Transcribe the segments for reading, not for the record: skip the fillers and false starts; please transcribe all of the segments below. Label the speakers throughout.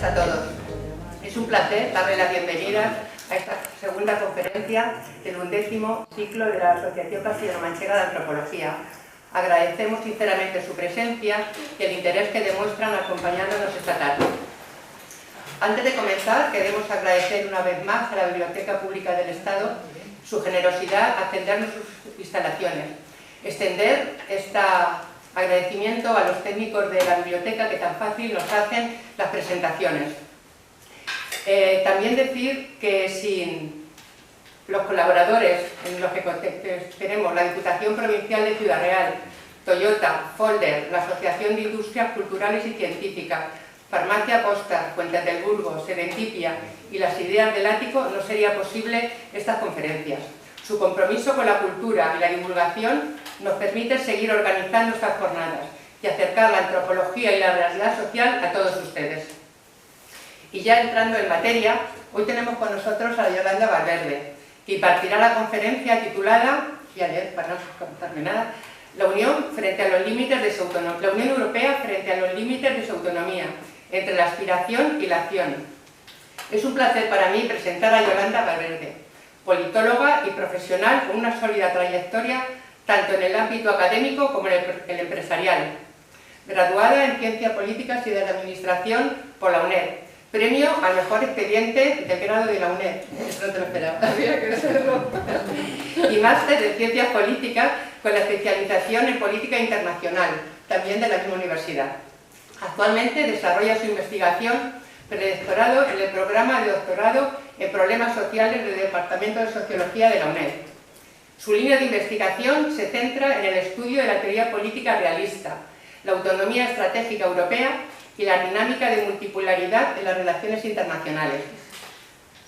Speaker 1: a todos. Es un placer darle la bienvenida a esta segunda conferencia del 11º ciclo de la Asociación Castellano-Manchega de Antropología. Agradecemos sinceramente su presencia y el interés que demuestran acompañándonos esta tarde. Antes de comenzar, queremos agradecer una vez más a la Biblioteca Pública del Estado su generosidad al cedernos sus instalaciones. Extender este agradecimiento a los técnicos de la biblioteca que tan fácil nos hacen las presentaciones. También decir que sin los colaboradores en los que tenemos la Diputación Provincial de Ciudad Real, Toyota, Folder, la Asociación de Industrias Culturales y Científicas, Farmacia Posta, Fuentes del Burgo, Serendipia y las Ideas del Ático, no sería posible estas conferencias. Su compromiso con la cultura y la divulgación nos permite seguir organizando estas jornadas y acercar la antropología y la realidad social a todos ustedes. Y ya entrando en materia, hoy tenemos con nosotros a Yolanda Valverde, que impartirá la conferencia titulada, voy a leer para no contarme nada, la Unión Europea frente a los límites de su autonomía, entre la aspiración y la acción. Es un placer para mí presentar a Yolanda Valverde, politóloga y profesional con una sólida trayectoria tanto en el ámbito académico como en el empresarial. Graduada en Ciencias Políticas y de la Administración por la UNED, premio al mejor expediente del grado de la UNED, no te lo esperaba, había que hacerlo, y máster de Ciencias Políticas con la especialización en Política Internacional, también de la misma universidad. Actualmente desarrolla su investigación predoctorado en el programa de doctorado en Problemas Sociales del Departamento de Sociología de la UNED. Su línea de investigación se centra en el estudio de la teoría política realista, la autonomía estratégica europea y la dinámica de multipolaridad de las relaciones internacionales.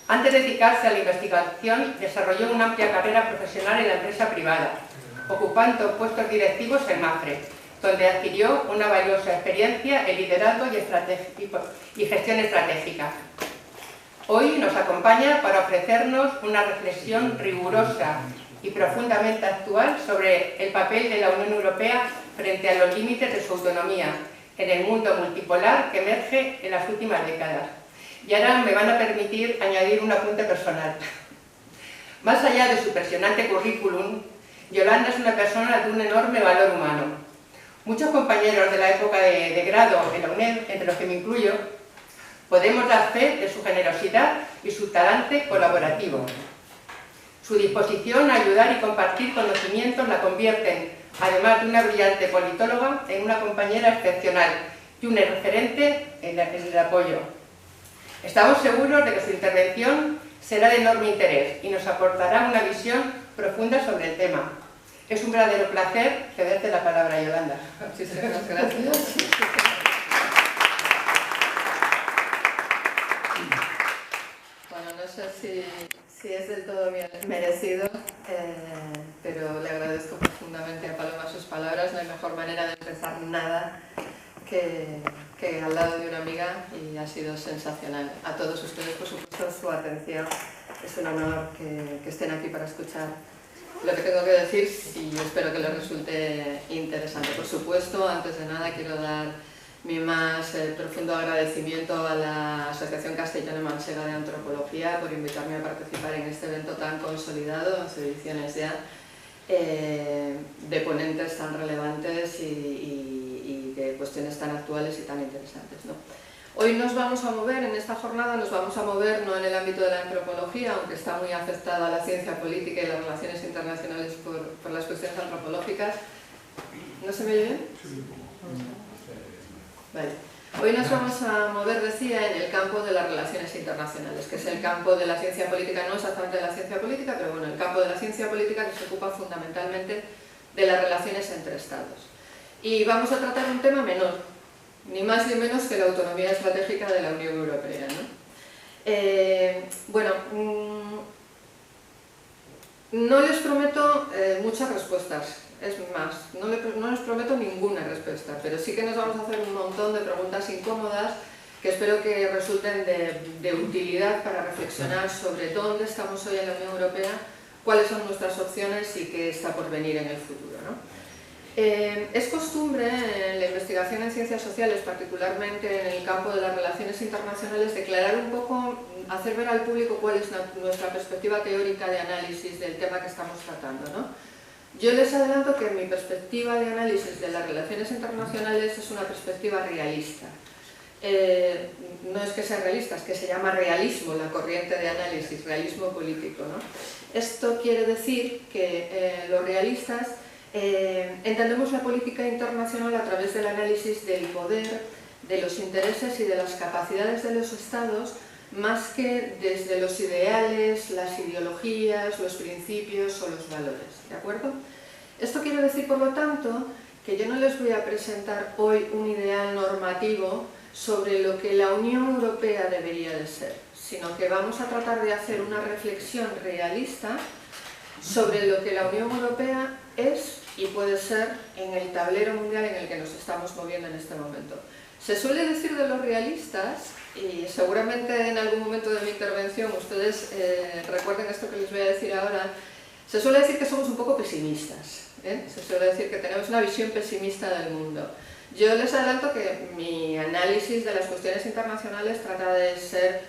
Speaker 1: Antes de dedicarse a la investigación, desarrolló una amplia carrera profesional en la empresa privada, ocupando puestos directivos en Mapfre, donde adquirió una valiosa experiencia en liderazgo y gestión estratégica. Hoy nos acompaña para ofrecernos una reflexión rigurosa y profundamente actual sobre el papel de la Unión Europea frente a los límites de su autonomía en el mundo multipolar que emerge en las últimas décadas. Y ahora me van a permitir añadir un apunte personal. Más allá de su impresionante currículum, Yolanda es una persona de un enorme valor humano. Muchos compañeros de la época de grado en la UNED, entre los que me incluyo, podemos dar fe de su generosidad y su talante colaborativo. Su disposición a ayudar y compartir conocimientos la convierten, además de una brillante politóloga, en una compañera excepcional y un referente en el apoyo. Estamos seguros de que su intervención será de enorme interés y nos aportará una visión profunda sobre el tema. Es un verdadero placer cederte la palabra, Yolanda. Muchísimas gracias.
Speaker 2: Bueno, no sé si es del todo bien merecido, pero le agradezco profundamente a Paloma sus palabras. No hay mejor manera de empezar nada que al lado de una amiga, y ha sido sensacional. A todos ustedes, por supuesto, su atención. Es un honor que estén aquí para escuchar lo que tengo que decir, y espero que les resulte interesante. Por supuesto, antes de nada quiero dar mi más profundo agradecimiento a la Asociación Castellano-Manchega de Antropología por invitarme a participar en este evento tan consolidado, 11 ediciones ya, de ponentes tan relevantes y de cuestiones tan actuales y tan interesantes, ¿no? Hoy nos vamos a mover, en esta jornada nos vamos a mover no en el ámbito de la antropología, aunque está muy afectada la ciencia política y las relaciones internacionales por las cuestiones antropológicas. ¿No se me oye bien? Vale. Hoy nos vamos a mover, decía, en el campo de las relaciones internacionales, que es el campo de la ciencia política, no exactamente de la ciencia política, pero bueno, el campo de la ciencia política que se ocupa fundamentalmente de las relaciones entre Estados. Y vamos a tratar un tema menor, ni más ni menos que la autonomía estratégica de la Unión Europea, ¿no? Bueno, no les prometo muchas respuestas. Es más, no les prometo ninguna respuesta, pero sí que nos vamos a hacer un montón de preguntas incómodas que espero que resulten de utilidad para reflexionar sobre dónde estamos hoy en la Unión Europea, cuáles son nuestras opciones y qué está por venir en el futuro, ¿no? Es costumbre en la investigación en ciencias sociales, particularmente en el campo de las relaciones internacionales, declarar un poco, hacer ver al público cuál es nuestra perspectiva teórica de análisis del tema que estamos tratando, ¿no? Yo les adelanto que mi perspectiva de análisis de las relaciones internacionales es una perspectiva realista. No es que sea realista, es que se llama realismo la corriente de análisis, realismo político, ¿no? Esto quiere decir que los realistas entendemos la política internacional a través del análisis del poder, de los intereses y de las capacidades de los estados, más que desde los ideales, las ideologías, los principios o los valores, ¿de acuerdo? Esto quiere decir, por lo tanto, que yo no les voy a presentar hoy un ideal normativo sobre lo que la Unión Europea debería de ser, sino que vamos a tratar de hacer una reflexión realista sobre lo que la Unión Europea es y puede ser en el tablero mundial en el que nos estamos moviendo en este momento. Se suele decir de los realistas, y seguramente en algún momento de mi intervención ustedes recuerden esto que les voy a decir ahora, se suele decir que somos un poco pesimistas, se suele decir que tenemos una visión pesimista del mundo. Yo les adelanto que mi análisis de las cuestiones internacionales trata de ser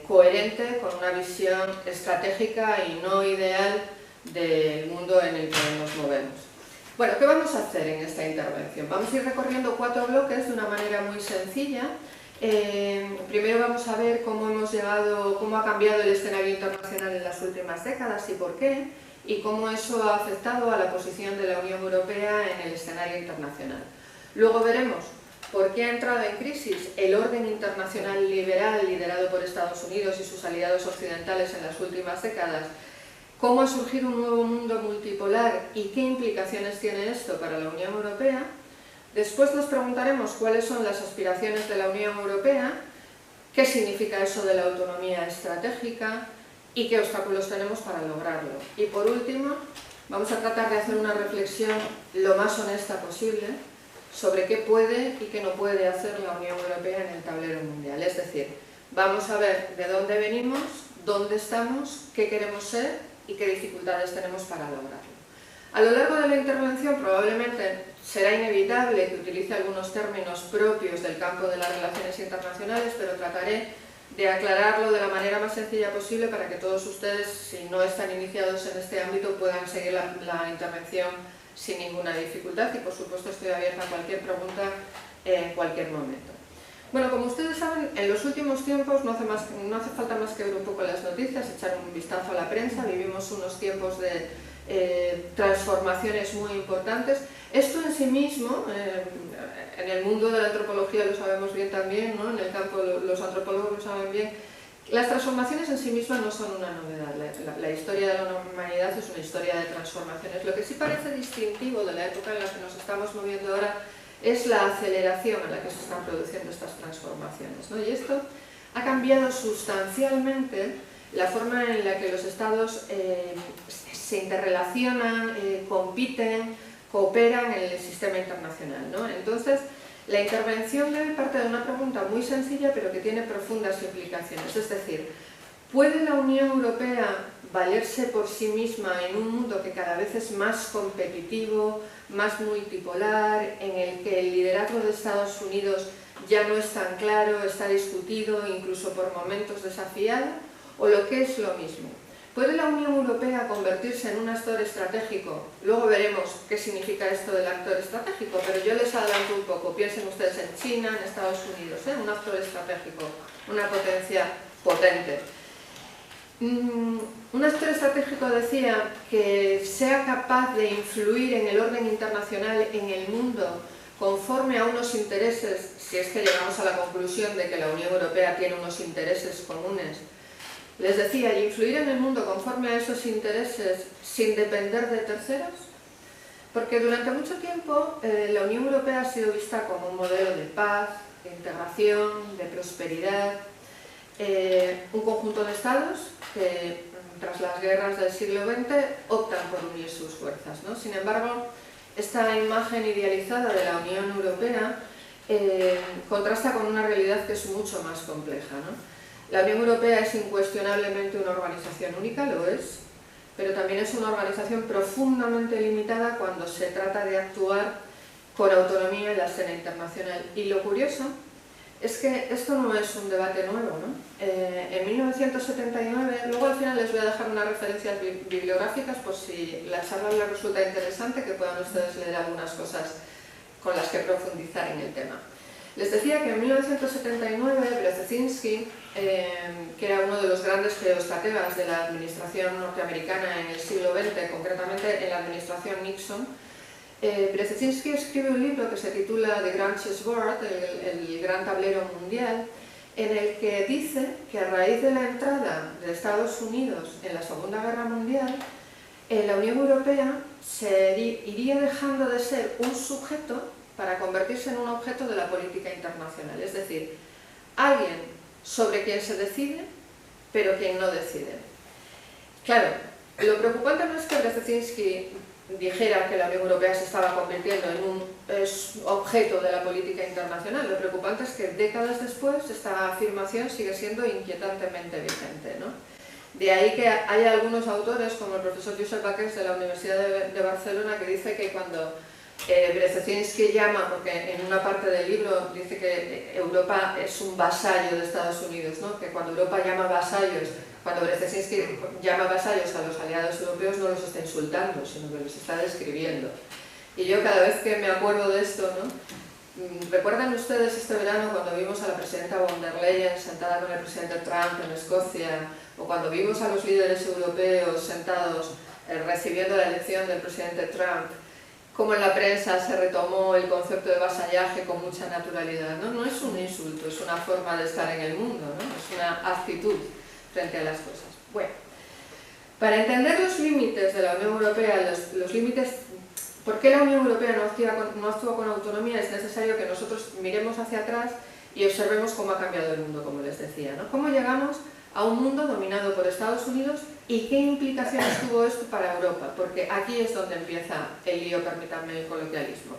Speaker 2: coherente con una visión estratégica y no ideal del mundo en el que nos movemos. Bueno, ¿qué vamos a hacer en esta intervención? Vamos a ir recorriendo 4 bloques de una manera muy sencilla. Primero vamos a ver cómo ha cambiado el escenario internacional en las últimas décadas y por qué, y cómo eso ha afectado a la posición de la Unión Europea en el escenario internacional. Luego veremos por qué ha entrado en crisis el orden internacional liberal liderado por Estados Unidos y sus aliados occidentales en las últimas décadas, cómo ha surgido un nuevo mundo multipolar y qué implicaciones tiene esto para la Unión Europea. Después nos preguntaremos cuáles son las aspiraciones de la Unión Europea, qué significa eso de la autonomía estratégica y qué obstáculos tenemos para lograrlo. Y por último, vamos a tratar de hacer una reflexión lo más honesta posible sobre qué puede y qué no puede hacer la Unión Europea en el tablero mundial. Es decir, vamos a ver de dónde venimos, dónde estamos, qué queremos ser y qué dificultades tenemos para lograrlo. A lo largo de la intervención probablemente será inevitable que utilice algunos términos propios del campo de las relaciones internacionales, pero trataré de aclararlo de la manera más sencilla posible para que todos ustedes, si no están iniciados en este ámbito, puedan seguir la intervención sin ninguna dificultad y, por supuesto, estoy abierta a cualquier pregunta en cualquier momento. Bueno, como ustedes saben, en los últimos tiempos no hace falta más que ver un poco las noticias, echar un vistazo a la prensa. Vivimos unos tiempos de transformaciones muy importantes. Esto en sí mismo, en el mundo de la antropología lo sabemos bien también, ¿no? En el campo los antropólogos lo saben bien, las transformaciones en sí mismas no son una novedad. La historia de la humanidad es una historia de transformaciones. Lo que sí parece distintivo de la época en la que nos estamos moviendo ahora es la aceleración a la que se están produciendo estas transformaciones, ¿no? Y esto ha cambiado sustancialmente la forma en la que los estados se interrelacionan, compiten, cooperan en el sistema internacional, ¿no? Entonces, la intervención de hoy parte de una pregunta muy sencilla pero que tiene profundas implicaciones. Es decir, ¿puede la Unión Europea valerse por sí misma en un mundo que cada vez es más competitivo, más multipolar, en el que el liderazgo de Estados Unidos ya no es tan claro, está discutido, incluso por momentos desafiado? ¿O lo que es lo mismo? ¿Puede la Unión Europea convertirse en un actor estratégico? Luego veremos qué significa esto del actor estratégico, pero yo les adelanto un poco. Piensen ustedes en China, en Estados Unidos, un actor estratégico, una potencia potente. Un actor estratégico, decía, que sea capaz de influir en el orden internacional, en el mundo, conforme a unos intereses, si es que llegamos a la conclusión de que la Unión Europea tiene unos intereses comunes. Les decía, influir en el mundo conforme a esos intereses sin depender de terceros, porque durante mucho tiempo la Unión Europea ha sido vista como un modelo de paz, de integración, de prosperidad, un conjunto de estados que tras las guerras del siglo XX optan por unir sus fuerzas, ¿no? Sin embargo, esta imagen idealizada de la Unión Europea contrasta con una realidad que es mucho más compleja, ¿no? La Unión Europea es incuestionablemente una organización única, lo es, pero también es una organización profundamente limitada cuando se trata de actuar con autonomía en la escena internacional. Y lo curioso es que esto no es un debate nuevo, ¿no? En 1979, luego al final les voy a dejar unas referencias bibliográficas por si la charla les resulta interesante, que puedan ustedes leer algunas cosas con las que profundizar en el tema. Les decía que en 1979 Brzezinski, que era uno de los grandes geoestrategas de la administración norteamericana en el siglo XX, concretamente en la administración Nixon, Brzezinski escribe un libro que se titula The Grand Chessboard, el gran tablero mundial, en el que dice que a raíz de la entrada de Estados Unidos en la Segunda Guerra Mundial, la Unión Europea iría dejando de ser un sujeto para convertirse en un objeto de la política internacional, es decir, alguien sobre quien se decide, pero quien no decide. Claro, lo preocupante no es que Brzezinski dijera que la Unión Europea se estaba convirtiendo en un objeto de la política internacional, lo preocupante es que décadas después esta afirmación sigue siendo inquietantemente vigente, ¿no? De ahí que haya algunos autores, como el profesor Josep Baqués de la Universidad de Barcelona, que dice que cuando Brzezinski llama, porque en una parte del libro dice que Europa es un vasallo de Estados Unidos, ¿no? Que cuando Europa llama vasallos, cuando Brzezinski llama vasallos a los aliados europeos, no los está insultando, sino que los está describiendo. Y yo cada vez que me acuerdo de esto, ¿no? ¿Recuerdan ustedes este verano cuando vimos a la presidenta von der Leyen sentada con el presidente Trump en Escocia, o cuando vimos a los líderes europeos sentados recibiendo la elección del presidente Trump, cómo en la prensa se retomó el concepto de vasallaje con mucha naturalidad, ¿no? No es un insulto, es una forma de estar en el mundo, ¿no? Es una actitud frente a las cosas. Bueno, para entender los límites de la Unión Europea, los límites, ¿por qué la Unión Europea no actúa con autonomía? Es necesario que nosotros miremos hacia atrás y observemos cómo ha cambiado el mundo, como les decía, ¿no? Cómo llegamos a un mundo dominado por Estados Unidos y qué implicaciones tuvo esto para Europa, porque aquí es donde empieza el lío, permítanme el coloquialismo.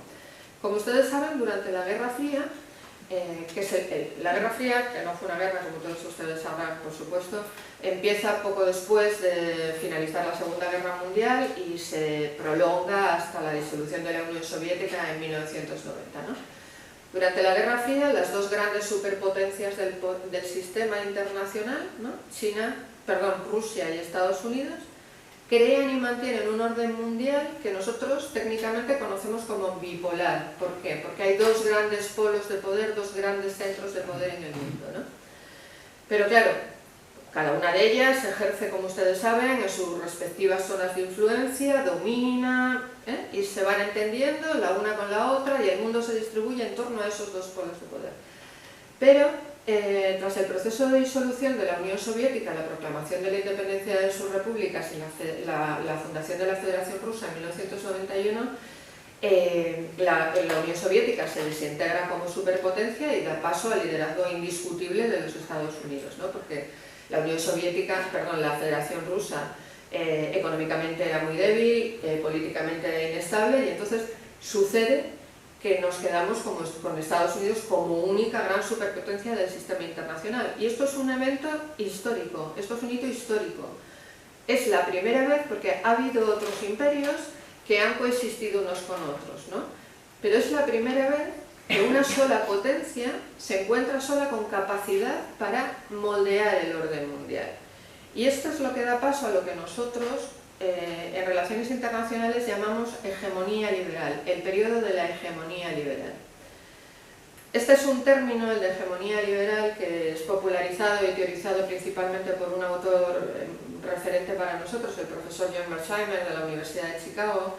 Speaker 2: Como ustedes saben, durante la Guerra Fría, la Guerra Fría, que no fue una guerra, como todos ustedes sabrán, por supuesto, empieza poco después de finalizar la Segunda Guerra Mundial y se prolonga hasta la disolución de la Unión Soviética en 1990, ¿no? Durante la Guerra Fría, las dos grandes superpotencias del sistema internacional, ¿no? Rusia y Estados Unidos, crean y mantienen un orden mundial que nosotros técnicamente conocemos como bipolar. ¿Por qué? Porque hay dos grandes polos de poder, dos grandes centros de poder en el mundo, ¿no? Pero claro, cada una de ellas ejerce, como ustedes saben, en sus respectivas zonas de influencia, domina, y se van entendiendo la una con la otra y el mundo se distribuye en torno a esos dos polos de poder. Pero tras el proceso de disolución de la Unión Soviética, la proclamación de la independencia de sus repúblicas y la fundación de la Federación Rusa en 1991, la Unión Soviética se desintegra como superpotencia y da paso al liderazgo indiscutible de los Estados Unidos, ¿no? Porque la la Federación Rusa económicamente era muy débil, políticamente era inestable, y entonces sucede que nos quedamos con Estados Unidos como única gran superpotencia del sistema internacional. Y esto es un evento histórico, esto es un hito histórico. Es la primera vez, porque ha habido otros imperios que han coexistido unos con otros, ¿no? Pero es la primera vez que una sola potencia se encuentra sola con capacidad para moldear el orden mundial. Y esto es lo que da paso a lo que nosotros en relaciones internacionales llamamos hegemonía liberal, el periodo de la hegemonía liberal. Este es un término, el de hegemonía liberal, que es popularizado y teorizado principalmente por un autor referente para nosotros, el profesor John Mearsheimer de la Universidad de Chicago,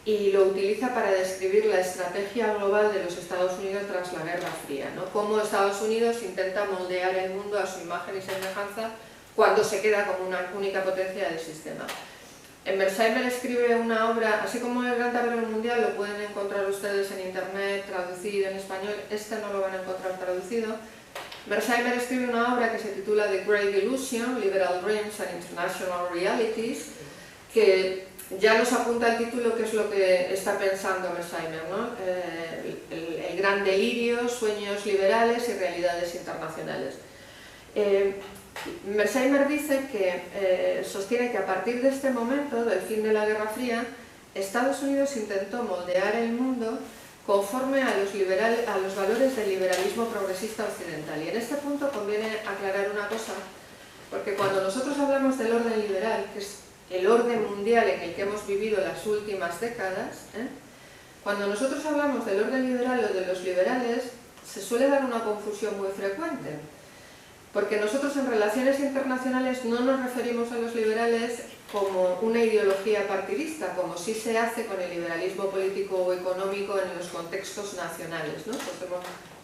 Speaker 2: y lo utiliza para describir la estrategia global de los Estados Unidos tras la Guerra Fría, ¿no? Cómo Estados Unidos intenta moldear el mundo a su imagen y semejanza cuando se queda como una única potencia del sistema. Mearsheimer escribe una obra, así como el Gran Tablero Mundial, lo pueden encontrar ustedes en internet, traducido en español, este no lo van a encontrar traducido. Mearsheimer escribe una obra que se titula The Great Illusion, Liberal Dreams and International Realities, que ya nos apunta el título que es lo que está pensando Mearsheimer, ¿no? El gran delirio, sueños liberales y realidades internacionales. Mersheimer dice que sostiene que a partir de este momento, del fin de la Guerra Fría, Estados Unidos intentó moldear el mundo conforme a los valores del liberalismo progresista occidental. Y en este punto conviene aclarar una cosa, porque cuando nosotros hablamos del orden liberal, que es el orden mundial en el que hemos vivido las últimas décadas, cuando nosotros hablamos del orden liberal o de los liberales, se suele dar una confusión muy frecuente, porque nosotros en relaciones internacionales no nos referimos a los liberales como una ideología partidista, como sí se hace con el liberalismo político o económico en los contextos nacionales, ¿no?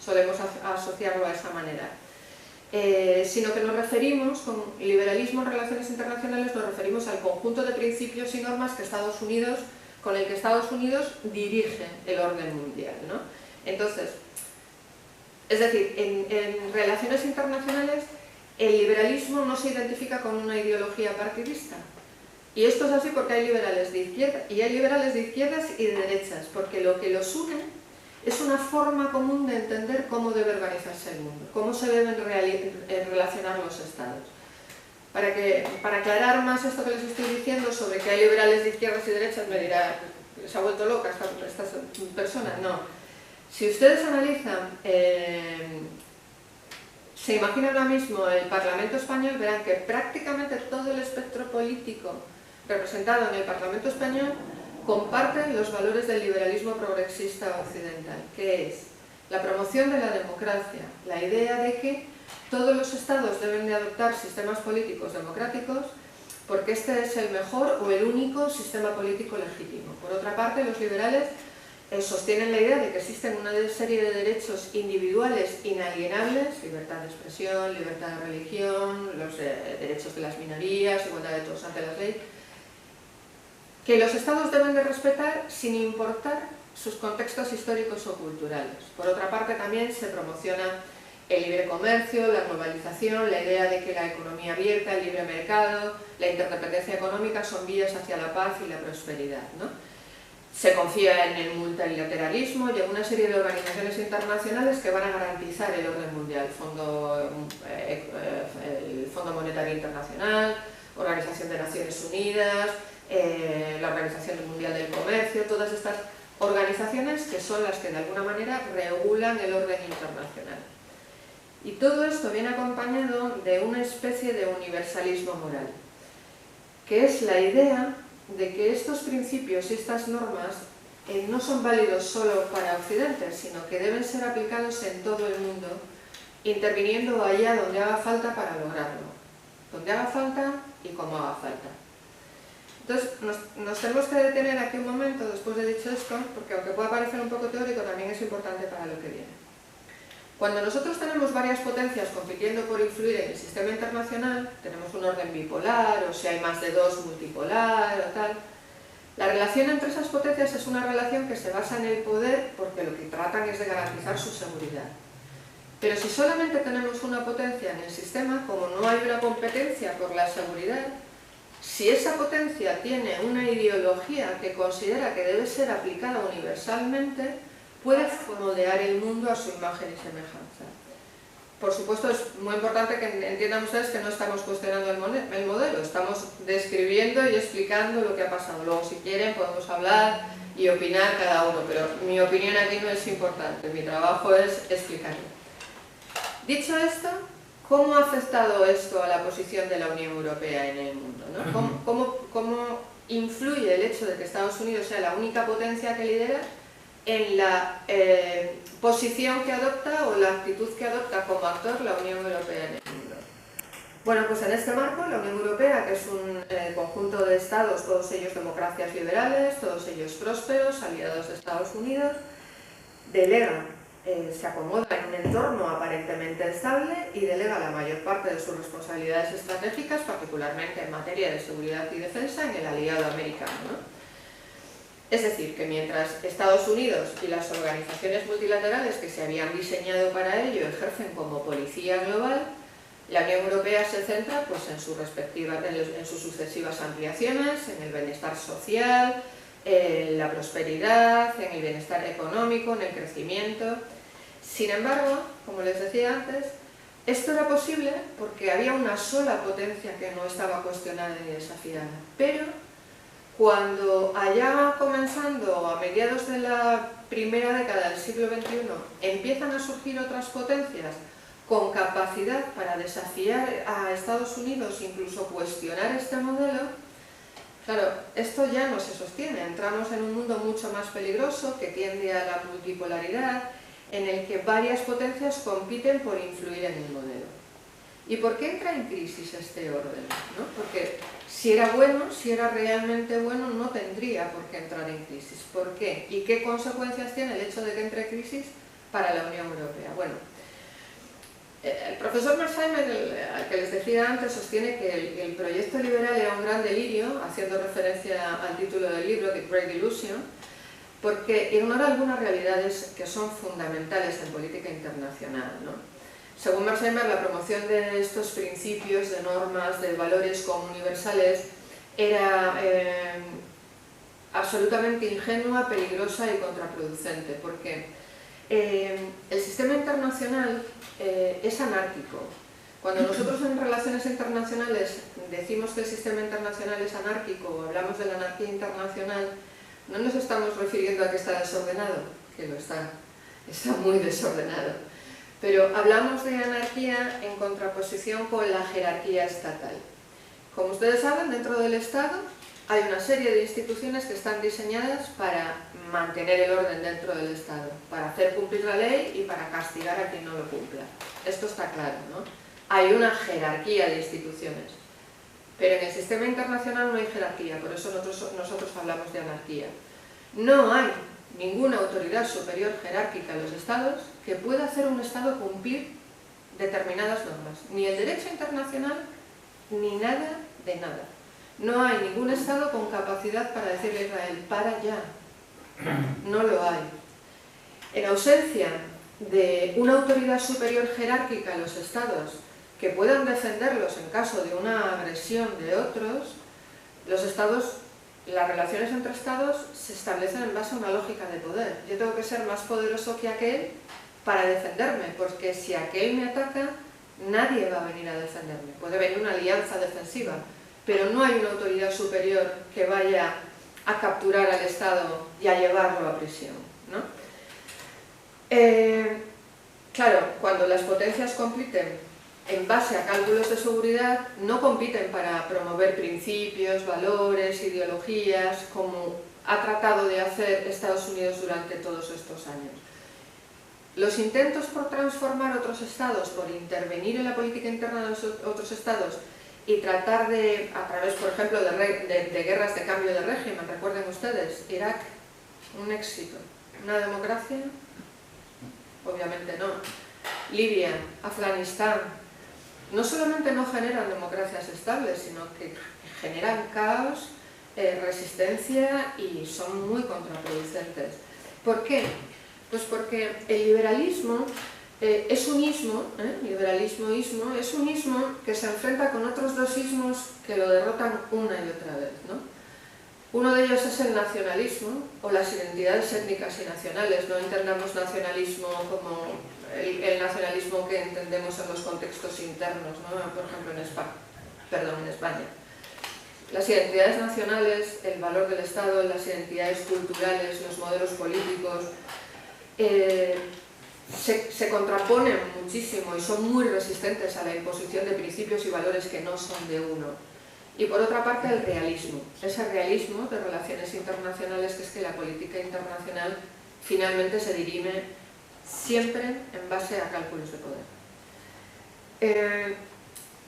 Speaker 2: Solemos asociarlo a esa manera. Sino que nos referimos, con liberalismo en relaciones internacionales, nos referimos al conjunto de principios y normas con el que Estados Unidos dirige el orden mundial, ¿no? Entonces, es decir, en relaciones internacionales el liberalismo no se identifica con una ideología partidista. Y esto es así porque hay liberales de izquierda y hay liberales de izquierdas y de derechas, porque lo que los une es una forma común de entender cómo debe organizarse el mundo, cómo se deben relacionar los estados. Para aclarar más esto que les estoy diciendo sobre que hay liberales de izquierdas y derechas, me dirá, ¿se ha vuelto loca esta persona? No. Si ustedes analizan, se imaginan ahora mismo el Parlamento español, verán que prácticamente todo el espectro político representado en el Parlamento español comparte los valores del liberalismo progresista occidental, que es la promoción de la democracia, la idea de que todos los estados deben de adoptar sistemas políticos democráticos porque este es el mejor o el único sistema político legítimo. Por otra parte, los liberales sostienen la idea de que existen una serie de derechos individuales inalienables, libertad de expresión, libertad de religión, los derechos de las minorías, igualdad de todos ante la ley, que los estados deben de respetar sin importar sus contextos históricos o culturales. Por otra parte, también se promociona el libre comercio, la globalización, la idea de que la economía abierta, el libre mercado, la interdependencia económica son vías hacia la paz y la prosperidad, ¿no? Se confía en el multilateralismo y en una serie de organizaciones internacionales que van a garantizar el orden mundial, el Fondo Monetario Internacional, Organización de Naciones Unidas, la Organización Mundial del Comercio, todas estas organizaciones que son las que de alguna manera regulan el orden internacional. Y todo esto viene acompañado de una especie de universalismo moral, que es la idea de que estos principios y estas normas no son válidos solo para Occidente, sino que deben ser aplicados en todo el mundo, interviniendo allá donde haga falta para lograrlo, donde haga falta y como haga falta. Entonces, nos tenemos que detener aquí un momento después de dicho esto, porque aunque pueda parecer un poco teórico, también es importante para lo que viene. Cuando nosotros tenemos varias potencias compitiendo por influir en el sistema internacional, tenemos un orden bipolar, o si hay más de dos, multipolar o tal, la relación entre esas potencias es una relación que se basa en el poder porque lo que tratan es de garantizar su seguridad. Pero si solamente tenemos una potencia en el sistema, como no hay una competencia por la seguridad, si esa potencia tiene una ideología que considera que debe ser aplicada universalmente, puede moldear el mundo a su imagen y semejanza. Por supuesto, es muy importante que entiendan ustedes que no estamos cuestionando el modelo, estamos describiendo y explicando lo que ha pasado. Luego, si quieren, podemos hablar y opinar cada uno, pero mi opinión aquí no es importante, mi trabajo es explicarlo. Dicho esto, ¿cómo ha afectado esto a la posición de la Unión Europea en el mundo, ¿no? ¿Cómo influye el hecho de que Estados Unidos sea la única potencia que lidera en la posición que adopta o la actitud que adopta como actor la Unión Europea en el mundo? Bueno, pues en este marco la Unión Europea, que es un conjunto de estados, todos ellos democracias liberales, todos ellos prósperos, aliados de Estados Unidos, delega, se acomoda en un entorno aparentemente estable y delega la mayor parte de sus responsabilidades estratégicas, particularmente en materia de seguridad y defensa, en el aliado americano, ¿no? Es decir, que mientras Estados Unidos y las organizaciones multilaterales que se habían diseñado para ello ejercen como policía global, la Unión Europea se centra pues, en sus sucesivas ampliaciones, en el bienestar social, en la prosperidad, en el bienestar económico, en el crecimiento. Sin embargo, como les decía antes, Esto era posible porque había una sola potencia que no estaba cuestionada ni desafiada, pero cuando allá comenzando a mediados de la primera década del siglo XXI empiezan a surgir otras potencias con capacidad para desafiar a Estados Unidos, incluso cuestionar este modelo, claro, esto ya no se sostiene. Entramos en un mundo mucho más peligroso que tiende a la multipolaridad, en el que varias potencias compiten por influir en el modelo. ¿Y por qué entra en crisis este orden? ¿No? Porque si era bueno, si era realmente bueno, no tendría por qué entrar en crisis. ¿Por qué? ¿Y qué consecuencias tiene el hecho de que entre en crisis para la Unión Europea? Bueno, el profesor Mearsheimer, al que les decía antes, sostiene que el proyecto liberal era un gran delirio, haciendo referencia al título del libro, The Great Illusion, porque ignora algunas realidades que son fundamentales en política internacional, ¿no? Según Mearsheimer, la promoción de estos principios, de normas, de valores como universales era absolutamente ingenua, peligrosa y contraproducente, porque el sistema internacional es anárquico. Cuando nosotros en relaciones internacionales decimos que el sistema internacional es anárquico o hablamos de la anarquía internacional, no nos estamos refiriendo a que está desordenado, que lo está muy desordenado, pero hablamos de anarquía en contraposición con la jerarquía estatal. Como ustedes saben, dentro del Estado hay una serie de instituciones que están diseñadas para mantener el orden dentro del Estado, para hacer cumplir la ley y para castigar a quien no lo cumpla. Esto está claro, ¿no? Hay una jerarquía de instituciones, pero en el sistema internacional no hay jerarquía, por eso nosotros hablamos de anarquía. No hay ninguna autoridad superior jerárquica a los Estados que pueda hacer un Estado cumplir determinadas normas, ni el derecho internacional, ni nada de nada. No hay ningún Estado con capacidad para decirle a Israel, para ya. No lo hay. En ausencia de una autoridad superior jerárquica a los Estados que puedan defenderlos en caso de una agresión de otros, los Estados, las relaciones entre Estados se establecen en base a una lógica de poder. Yo tengo que ser más poderoso que aquel para defenderme, porque si aquel me ataca, nadie va a venir a defenderme. Puede venir una alianza defensiva, pero no hay una autoridad superior que vaya a capturar al Estado y a llevarlo a prisión, ¿no? Claro, cuando las potencias compiten en base a cálculos de seguridad, no compiten para promover principios, valores, ideologías, como ha tratado de hacer Estados Unidos durante todos estos años. Los intentos por transformar otros estados, por intervenir en la política interna de los otros estados y tratar de, a través, por ejemplo, de guerras de cambio de régimen, recuerden ustedes, Irak, un éxito. ¿Una democracia? Obviamente no. Libia, Afganistán, no solamente no generan democracias estables, sino que generan caos, resistencia y son muy contraproducentes. ¿Por qué? Pues porque el liberalismo es un ismo, liberalismo-ismo, es un ismo que se enfrenta con otros dos ismos que lo derrotan una y otra vez, ¿no? Uno de ellos es el nacionalismo o las identidades étnicas y nacionales. No entendamos nacionalismo como el nacionalismo que entendemos en los contextos internos, ¿no? Por ejemplo en España. Las identidades nacionales, el valor del Estado, las identidades culturales, los modelos políticos, se contraponen muchísimo y son muy resistentes a la imposición de principios y valores que no son de uno. Y por otra parte el realismo, ese realismo de relaciones internacionales, que es que la política internacional finalmente se dirime siempre en base a cálculos de poder.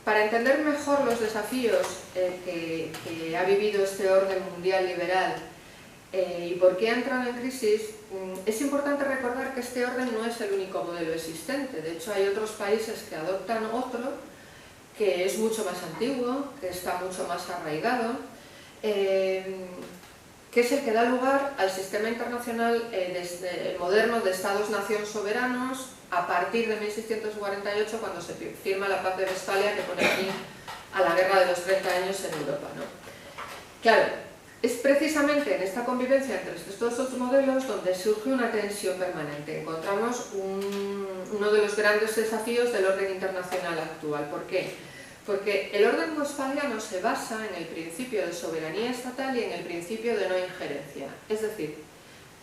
Speaker 2: Para entender mejor los desafíos que ha vivido este orden mundial liberal y por qué ha entrado en crisis, es importante recordar que este orden no es el único modelo existente. De hecho, hay otros países que adoptan otro, que es mucho más antiguo, que está mucho más arraigado, que es el que da lugar al sistema internacional moderno de Estados-nación soberanos a partir de 1648, cuando se firma la Paz de Westfalia, que pone fin a la Guerra de los 30 años en Europa, ¿no? Claro, es precisamente en esta convivencia entre estos dos modelos donde surge una tensión permanente. Encontramos uno de los grandes desafíos del orden internacional actual. ¿Por qué? Porque el orden westfaliano se basa en el principio de soberanía estatal y en el principio de no injerencia. Es decir,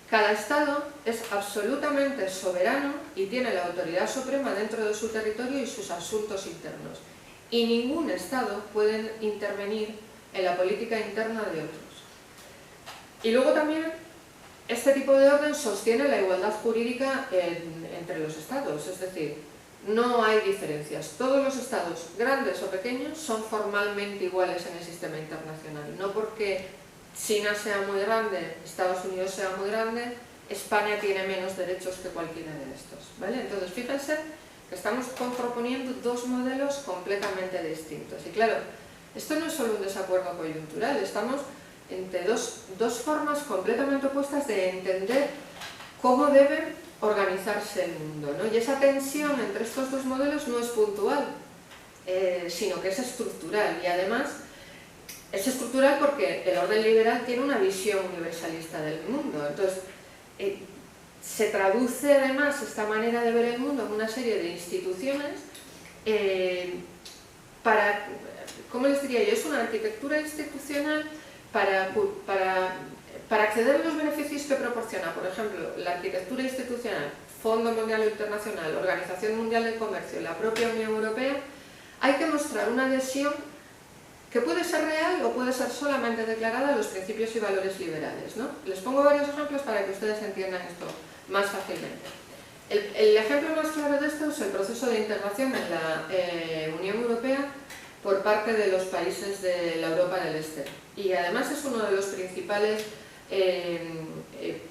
Speaker 2: cada Estado es absolutamente soberano y tiene la autoridad suprema dentro de su territorio y sus asuntos internos. Y ningún Estado puede intervenir en la política interna de otros. Y luego también este tipo de orden sostiene la igualdad jurídica entre los Estados, es decir, no hay diferencias. Todos los Estados, grandes o pequeños, son formalmente iguales en el sistema internacional. No porque China sea muy grande, Estados Unidos sea muy grande, España tiene menos derechos que cualquiera de estos, ¿vale? Entonces, fíjense que estamos proponiendo dos modelos completamente distintos. Y claro, esto no es solo un desacuerdo coyuntural, estamos entre dos formas completamente opuestas de entender cómo debe organizarse el mundo, ¿no? Y esa tensión entre estos dos modelos no es puntual, sino que es estructural. Y además es estructural porque el orden liberal tiene una visión universalista del mundo. Entonces, se traduce además esta manera de ver el mundo en una serie de instituciones para, ¿cómo les diría yo? Es una arquitectura institucional para acceder a los beneficios que proporciona, por ejemplo, la arquitectura institucional, Fondo Monetario Internacional, Organización Mundial del Comercio, la propia Unión Europea, hay que mostrar una adhesión que puede ser real o puede ser solamente declarada a los principios y valores liberales, ¿no? Les pongo varios ejemplos para que ustedes entiendan esto más fácilmente. El ejemplo más claro de esto es el proceso de integración en la Unión Europea por parte de los países de la Europa del Este. Y además es uno de los principales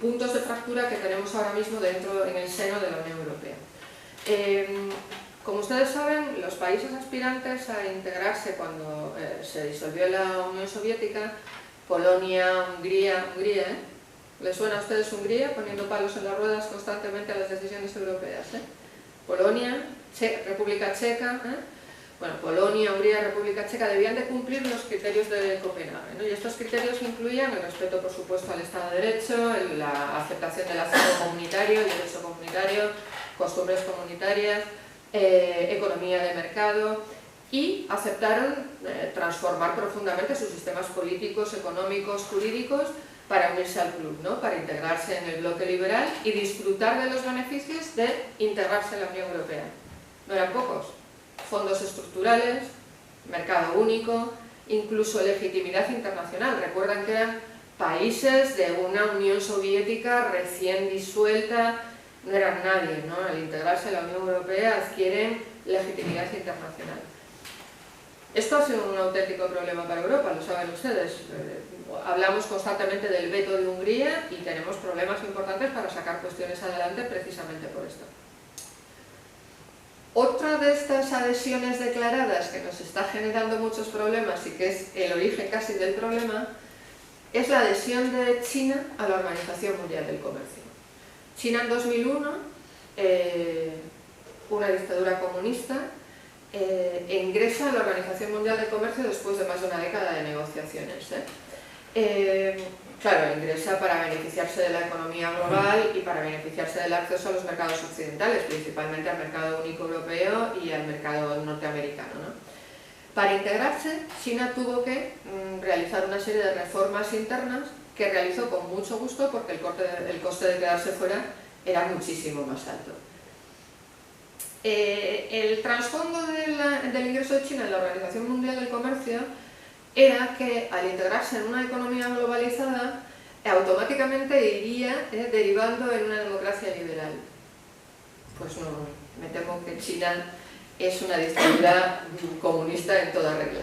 Speaker 2: puntos de fractura que tenemos ahora mismo en el seno de la Unión Europea. Como ustedes saben, los países aspirantes a integrarse cuando se disolvió la Unión Soviética, Polonia, Hungría, ¿les suena a ustedes Hungría poniendo palos en las ruedas constantemente a las decisiones europeas? Polonia, República Checa, bueno, Polonia, Hungría, República Checa debían de cumplir los criterios de Copenhague, ¿no? Y estos criterios incluían el respeto, por supuesto, al Estado de Derecho, la aceptación del acuerdo comunitario, el derecho comunitario, costumbres comunitarias, economía de mercado, y aceptaron transformar profundamente sus sistemas políticos, económicos, jurídicos para unirse al club, ¿no? Para integrarse en el bloque liberal y disfrutar de los beneficios de integrarse en la Unión Europea. No eran pocos. Fondos estructurales, mercado único, incluso legitimidad internacional. Recuerdan que eran países de una Unión Soviética recién disuelta, no eran nadie, ¿no? Al integrarse en la Unión Europea adquieren legitimidad internacional. Esto ha sido un auténtico problema para Europa, lo saben ustedes. Hablamos constantemente del veto de Hungría y tenemos problemas importantes para sacar cuestiones adelante precisamente por esto. Otra de estas adhesiones declaradas que nos está generando muchos problemas y que es el origen casi del problema es la adhesión de China a la Organización Mundial del Comercio. China en 2001, una dictadura comunista, ingresa a la Organización Mundial del Comercio después de más de una década de negociaciones. Claro, ingresa para beneficiarse de la economía global y para beneficiarse del acceso a los mercados occidentales, principalmente al mercado único europeo y al mercado norteamericano, ¿no? Para integrarse, China tuvo que realizar una serie de reformas internas que realizó con mucho gusto porque el coste de quedarse fuera era muchísimo más alto. El trasfondo del ingreso de China en la Organización Mundial del Comercio era que al integrarse en una economía globalizada automáticamente iría derivando en una democracia liberal. Pues no, me temo que China es una dictadura comunista en toda regla.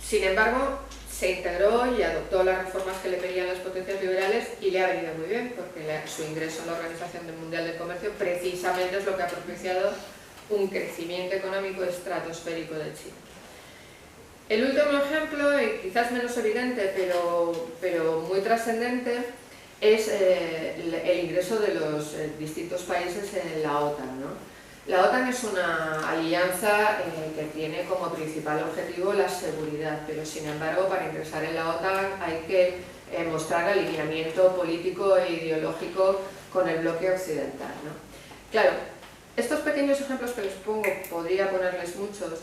Speaker 2: Sin embargo, se integró y adoptó las reformas que le pedían las potencias liberales y le ha venido muy bien porque su ingreso en la Organización Mundial del Comercio precisamente es lo que ha propiciado un crecimiento económico estratosférico de China. El último ejemplo, y quizás menos evidente pero muy trascendente, es el ingreso de los distintos países en la OTAN, ¿no? La OTAN es una alianza que tiene como principal objetivo la seguridad, pero sin embargo para ingresar en la OTAN hay que mostrar alineamiento político e ideológico con el bloque occidental, ¿no? Claro, estos pequeños ejemplos que les pongo, podría ponerles muchos,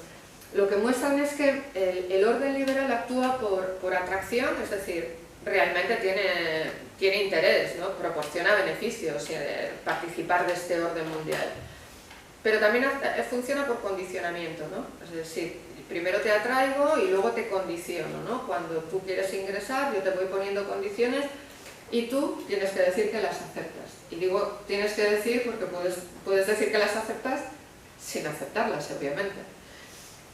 Speaker 2: lo que muestran es que el orden liberal actúa por atracción, es decir, realmente tiene interés, ¿no? Proporciona beneficios participar de este orden mundial. Pero también funciona por condicionamiento, ¿no? Es decir, primero te atraigo y luego te condiciono, ¿no? Cuando tú quieres ingresar, yo te voy poniendo condiciones y tú tienes que decir que las aceptas. Y digo tienes que decir porque puedes decir que las aceptas sin aceptarlas, obviamente.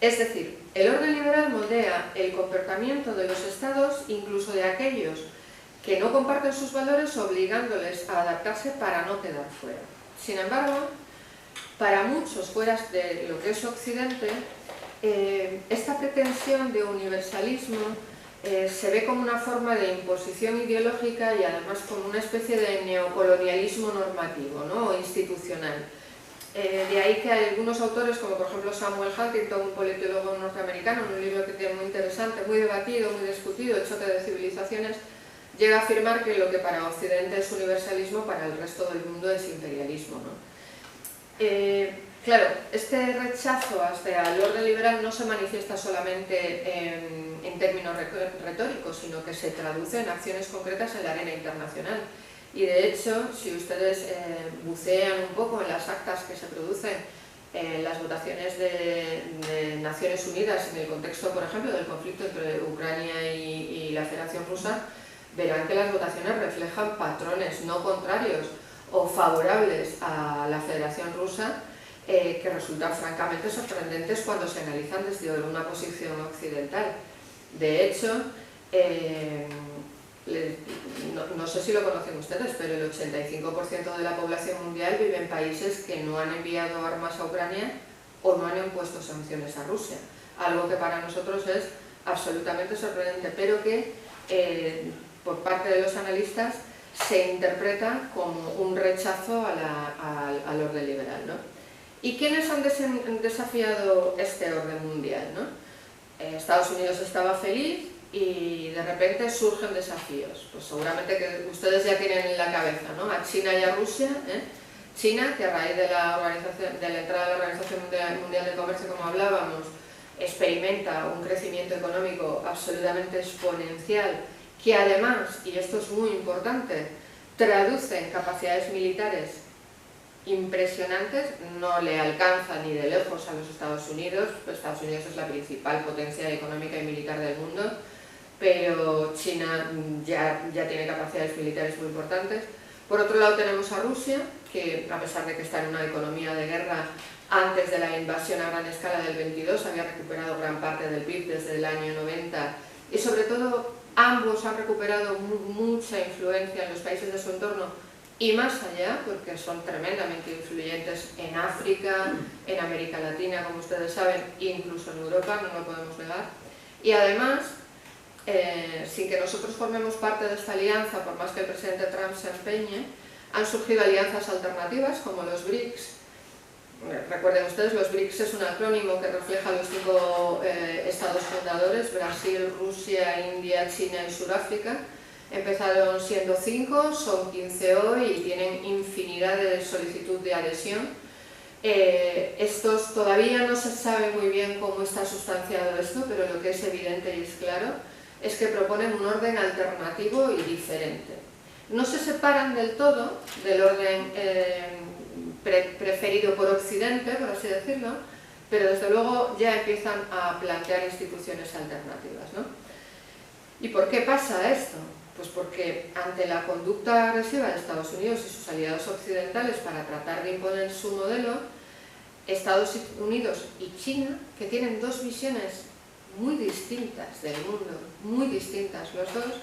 Speaker 2: Es decir, el orden liberal moldea el comportamiento de los estados, incluso de aquellos que no comparten sus valores, obligándoles a adaptarse para no quedar fuera. Sin embargo, para muchos fuera de lo que es Occidente, esta pretensión de universalismo se ve como una forma de imposición ideológica y además como una especie de neocolonialismo normativo, ¿no? O institucional. De ahí que hay algunos autores, como por ejemplo Samuel Huntington, un politólogo norteamericano, en un libro que tiene muy interesante, muy debatido, muy discutido, El choque de civilizaciones, llega a afirmar que lo que para Occidente es universalismo, para el resto del mundo es imperialismo, ¿no? Claro, este rechazo hacia el orden liberal no se manifiesta solamente en términos retóricos, sino que se traduce en acciones concretas en la arena internacional. Y de hecho, si ustedes bucean un poco en las actas que se producen en las votaciones de Naciones Unidas en el contexto, por ejemplo, del conflicto entre Ucrania y la Federación Rusa, verán que las votaciones reflejan patrones no contrarios o favorables a la Federación Rusa, que resultan francamente sorprendentes cuando se analizan desde una posición occidental. De hecho, no sé si lo conocen ustedes, pero el 85% de la población mundial vive en países que no han enviado armas a Ucrania o no han impuesto sanciones a Rusia. Algo que para nosotros es absolutamente sorprendente, pero que por parte de los analistas se interpreta como un rechazo al orden liberal, ¿no? ¿Y quiénes han desafiado este orden mundial, ¿no? Estados Unidos estaba feliz y de repente surgen desafíos. Pues seguramente que ustedes ya tienen en la cabeza, ¿no? A China y a Rusia. China, que a raíz de la entrada de la Organización Mundial del Comercio, como hablábamos, experimenta un crecimiento económico absolutamente exponencial, que además, y esto es muy importante, traduce en capacidades militares impresionantes, no le alcanza ni de lejos a los Estados Unidos, pues Estados Unidos es la principal potencia económica y militar del mundo, pero China ya tiene capacidades militares muy importantes. Por otro lado tenemos a Rusia, que a pesar de que está en una economía de guerra, antes de la invasión a gran escala del 22 había recuperado gran parte del PIB desde el año 90 y sobre todo ambos han recuperado mucha influencia en los países de su entorno y más allá, porque son tremendamente influyentes en África, en América Latina, como ustedes saben, incluso en Europa, no lo podemos negar. Y además, sin que nosotros formemos parte de esta alianza, por más que el presidente Trump se empeñe, han surgido alianzas alternativas como los BRICS. Recuerden ustedes, los BRICS es un acrónimo que refleja los 5 estados fundadores: Brasil, Rusia, India, China y Sudáfrica. Empezaron siendo 5, son 15 hoy y tienen infinidad de solicitud de adhesión. Estos todavía no se sabe muy bien cómo está sustanciado esto, pero lo que es evidente y es claro es que proponen un orden alternativo y diferente. No se separan del todo del orden preferido por Occidente, por así decirlo, pero desde luego ya empiezan a plantear instituciones alternativas, ¿no? ¿Y por qué pasa esto? Pues porque ante la conducta agresiva de Estados Unidos y sus aliados occidentales para tratar de imponer su modelo, Estados Unidos y China, que tienen dos visiones muy distintas del mundo, muy distintas los dos,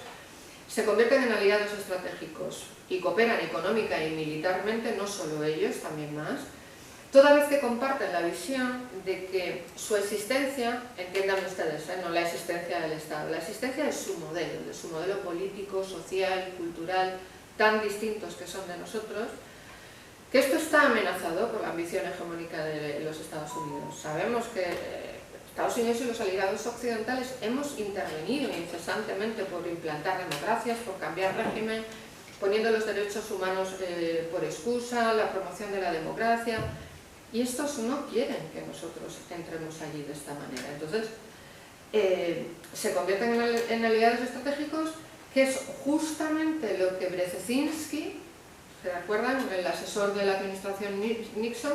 Speaker 2: se convierten en aliados estratégicos y cooperan económica y militarmente, no solo ellos, también más, toda vez que comparten la visión de que su existencia, entiendan ustedes, no la existencia del Estado, la existencia de su modelo político, social, cultural, tan distintos que son de nosotros, que esto está amenazado por la ambición hegemónica de los Estados Unidos. Sabemos que Estados Unidos y los aliados occidentales hemos intervenido incesantemente por implantar democracias, por cambiar régimen, poniendo los derechos humanos por excusa, la promoción de la democracia, y estos no quieren que nosotros entremos allí de esta manera. Entonces, se convierten en aliados estratégicos, que es justamente lo que Brzezinski, ¿se acuerdan? El asesor de la administración Nixon,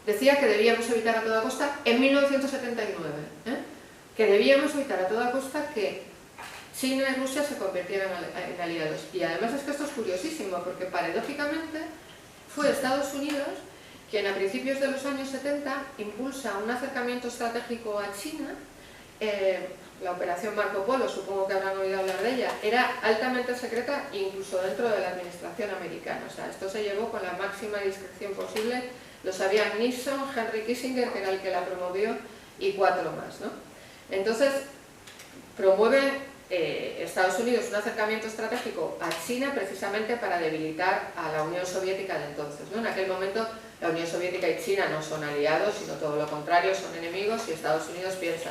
Speaker 2: decía que debíamos evitar a toda costa en 1979, que debíamos evitar a toda costa que China y Rusia se convirtieran en aliados. Y además es que esto es curiosísimo, porque paradójicamente fue Estados Unidos quien a principios de los años 70 impulsa un acercamiento estratégico a China. La operación Marco Polo, supongo que habrán oído hablar de ella, era altamente secreta incluso dentro de la administración americana. O sea, esto se llevó con la máxima discreción posible, lo sabían Nixon, Henry Kissinger, que era el que la promovió, y 4 más, ¿no? Entonces, promueve Estados Unidos un acercamiento estratégico a China precisamente para debilitar a la Unión Soviética de entonces, ¿no? En aquel momento la Unión Soviética y China no son aliados, sino todo lo contrario, son enemigos, y Estados Unidos piensa: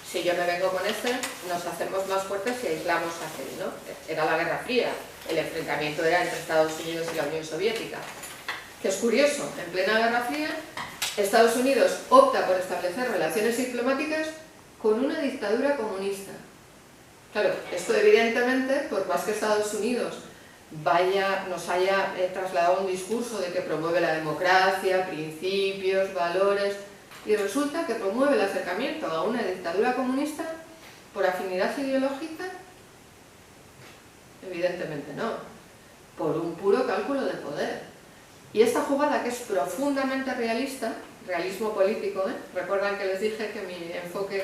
Speaker 2: si yo me vengo con este, nos hacemos más fuertes y aislamos a aquel, ¿no? Era la Guerra Fría, el enfrentamiento era entre Estados Unidos y la Unión Soviética. Que es curioso, en plena Guerra Fría, Estados Unidos opta por establecer relaciones diplomáticas con una dictadura comunista. Claro, esto evidentemente, por más que Estados Unidos nos haya trasladado un discurso de que promueve la democracia, principios, valores, y resulta que promueve el acercamiento a una dictadura comunista por afinidad ideológica, evidentemente no, por un puro cálculo de poder. Y esta jugada, que es profundamente realista, realismo político, recuerdan que les dije que mi enfoque,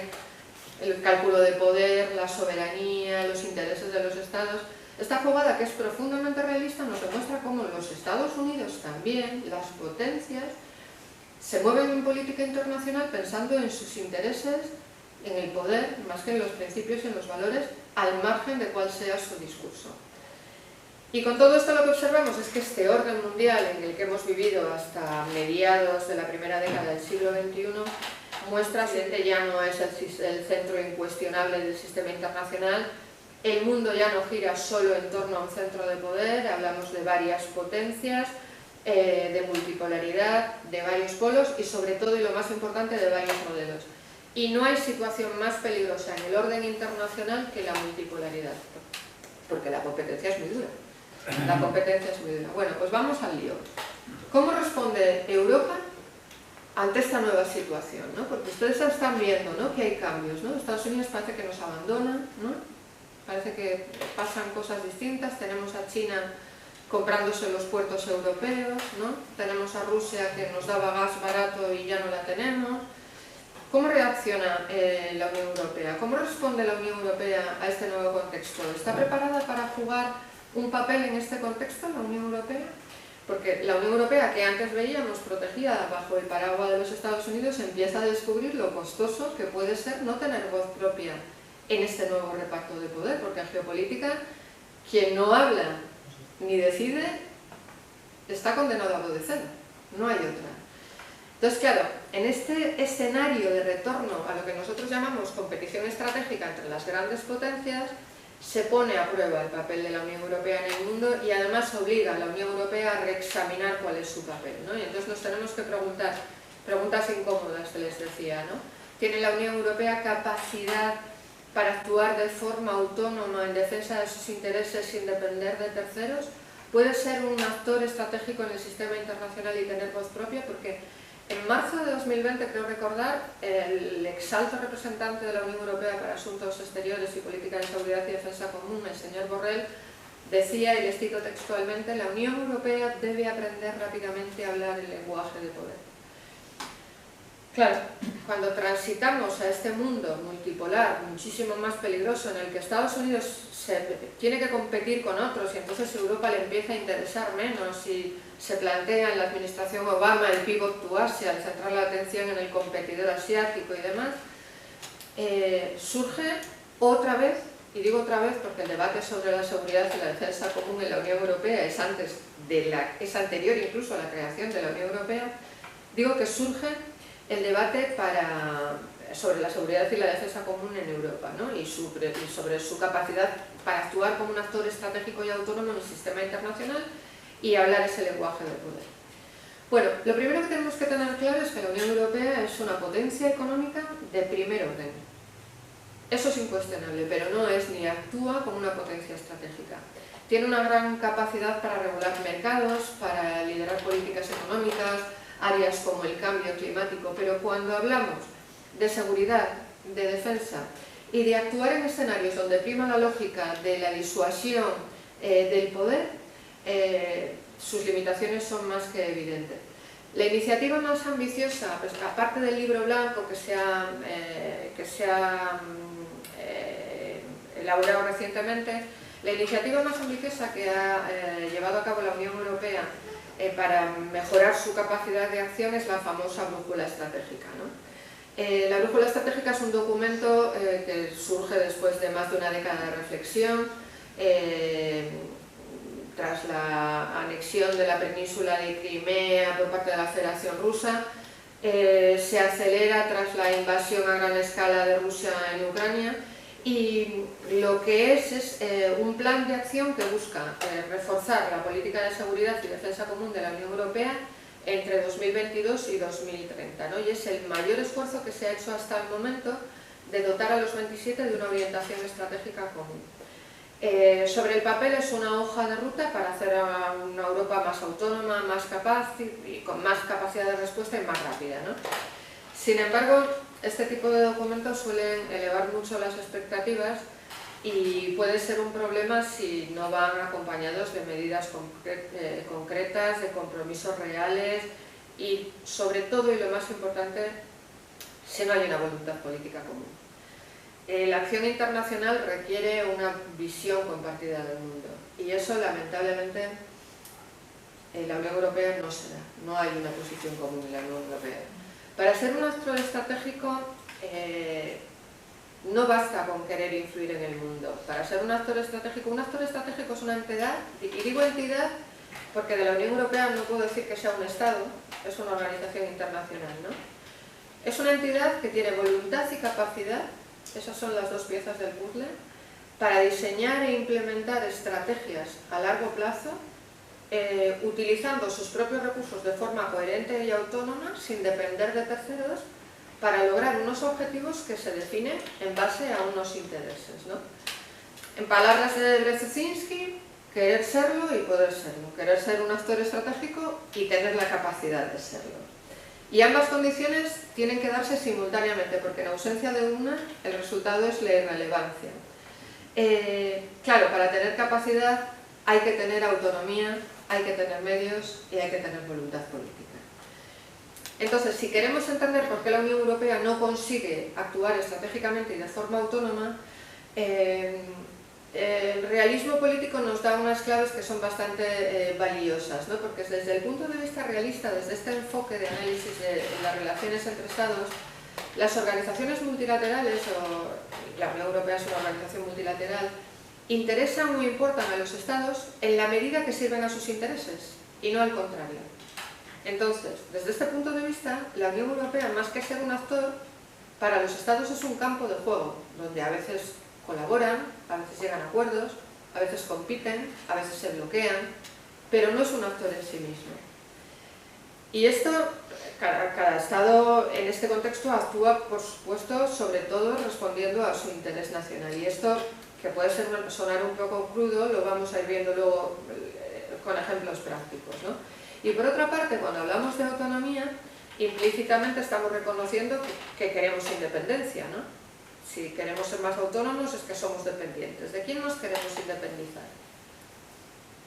Speaker 2: el cálculo de poder, la soberanía, los intereses de los estados, esta jugada, que es profundamente realista, nos demuestra cómo los Estados Unidos también, las potencias, se mueven en política internacional pensando en sus intereses, en el poder, más que en los principios y en los valores, al margen de cuál sea su discurso. Y con todo esto lo que observamos es que este orden mundial en el que hemos vivido hasta mediados de la primera década del siglo XXI muestra que ya no es el centro incuestionable del sistema internacional. El mundo ya no gira solo en torno a un centro de poder, hablamos de varias potencias, de multipolaridad, de varios polos y sobre todo, y lo más importante, de varios modelos. Y no hay situación más peligrosa en el orden internacional que la multipolaridad, porque la competencia es muy dura. La competencia es muy dura. Bueno, pues vamos al lío. ¿Cómo responde Europa ante esta nueva situación, ¿no? Porque ustedes están viendo, ¿no?, que hay cambios, ¿no? Estados Unidos parece que nos abandona, ¿no? Parece que pasan cosas distintas. Tenemos a China comprándose los puertos europeos, ¿no? Tenemos a Rusia que nos daba gas barato y ya no la tenemos. ¿Cómo reacciona la Unión Europea? ¿Cómo responde la Unión Europea a este nuevo contexto? ¿Está preparada para jugar un papel en este contexto, la Unión Europea? Porque la Unión Europea, que antes veíamos protegida bajo el paraguas de los Estados Unidos, empieza a descubrir lo costoso que puede ser no tener voz propia en este nuevo reparto de poder, porque en geopolítica quien no habla ni decide está condenado a obedecer, no hay otra. Entonces, claro, en este escenario de retorno a lo que nosotros llamamos competición estratégica entre las grandes potencias, se pone a prueba el papel de la Unión Europea en el mundo y además obliga a la Unión Europea a reexaminar cuál es su papel, ¿no? Y entonces nos tenemos que preguntar, preguntas incómodas que les decía, ¿no? ¿Tiene la Unión Europea capacidad para actuar de forma autónoma en defensa de sus intereses sin depender de terceros? ¿Puede ser un actor estratégico en el sistema internacional y tener voz propia? Porque en marzo de 2020, creo recordar, el exalto representante de la Unión Europea para Asuntos Exteriores y Política de Seguridad y Defensa Común, el señor Borrell, decía, y les cito textualmente: la Unión Europea debe aprender rápidamente a hablar el lenguaje de poder. Claro, cuando transitamos a este mundo multipolar, muchísimo más peligroso, en el que Estados Unidos tiene que competir con otros y entonces Europa le empieza a interesar menos y se plantea en la administración Obama el pivot to Asia, el centrar la atención en el competidor asiático y demás, surge otra vez, y digo otra vez porque el debate sobre la seguridad y la defensa común en la Unión Europea es anterior incluso a la creación de la Unión Europea, digo que surge el debate para sobre la seguridad y la defensa común en Europa, ¿no? y sobre su capacidad para actuar como un actor estratégico y autónomo en el sistema internacional y hablar ese lenguaje de poder. Bueno, lo primero que tenemos que tener claro es que la Unión Europea es una potencia económica de primer orden. Eso es incuestionable, pero no es ni actúa como una potencia estratégica. Tiene una gran capacidad para regular mercados, para liderar políticas económicas, áreas como el cambio climático, pero cuando hablamos de seguridad, de defensa y de actuar en escenarios donde prima la lógica de la disuasión del poder, sus limitaciones son más que evidentes. La iniciativa más ambiciosa, pues, aparte del libro blanco que se ha elaborado recientemente, la iniciativa más ambiciosa que ha llevado a cabo la Unión Europea para mejorar su capacidad de acción es la famosa brújula estratégica, ¿no? La brújula estratégica es un documento que surge después de más de una década de reflexión, tras la anexión de la península de Crimea por parte de la Federación Rusa, se acelera tras la invasión a gran escala de Rusia en Ucrania, y lo que es un plan de acción que busca reforzar la política de seguridad y defensa común de la Unión Europea entre 2022 y 2030, ¿no? Y es el mayor esfuerzo que se ha hecho hasta el momento de dotar a los 27 de una orientación estratégica común. Sobre el papel es una hoja de ruta para hacer a una Europa más autónoma, más capaz y con más capacidad de respuesta y más rápida, ¿no? Sin embargo, este tipo de documentos suelen elevar mucho las expectativas y puede ser un problema si no van acompañados de medidas concretas, de compromisos reales y, sobre todo, y lo más importante, si no hay una voluntad política común. La acción internacional requiere una visión compartida del mundo y eso, lamentablemente, en la Unión Europea no se da. No hay una posición común en la Unión Europea. Para ser un actor estratégico no basta con querer influir en el mundo. Para ser un actor estratégico es una entidad, y digo entidad porque de la Unión Europea no puedo decir que sea un Estado, es una organización internacional, ¿no? Es una entidad que tiene voluntad y capacidad, esas son las dos piezas del puzzle, para diseñar e implementar estrategias a largo plazo, utilizando sus propios recursos de forma coherente y autónoma, sin depender de terceros, para lograr unos objetivos que se definen en base a unos intereses, ¿no? En palabras de Brzezinski, querer serlo y poder serlo, querer ser un actor estratégico y tener la capacidad de serlo. Y ambas condiciones tienen que darse simultáneamente, porque en ausencia de una, el resultado es la irrelevancia. Claro, para tener capacidad hay que tener autonomía, hay que tener medios y hay que tener voluntad política. Entonces, si queremos entender por qué la Unión Europea no consigue actuar estratégicamente y de forma autónoma, el realismo político nos da unas claves que son bastante valiosas, ¿no? Porque desde el punto de vista realista, desde este enfoque de análisis de las relaciones entre Estados, las organizaciones multilaterales, o la Unión Europea es una organización multilateral, interesan o importan a los Estados en la medida que sirven a sus intereses, y no al contrario. Entonces, desde este punto de vista, la Unión Europea, más que ser un actor, para los Estados es un campo de juego, donde a veces colaboran, a veces llegan a acuerdos, a veces compiten, a veces se bloquean, pero no es un actor en sí mismo. Y esto, cada Estado en este contexto actúa, por supuesto, sobre todo respondiendo a su interés nacional. Y esto, que puede sonar un poco crudo, lo vamos a ir viendo luego con ejemplos prácticos, ¿no? Y por otra parte, cuando hablamos de autonomía, implícitamente estamos reconociendo que queremos independencia, ¿no? Si queremos ser más autónomos es que somos dependientes. ¿De quién nos queremos independizar?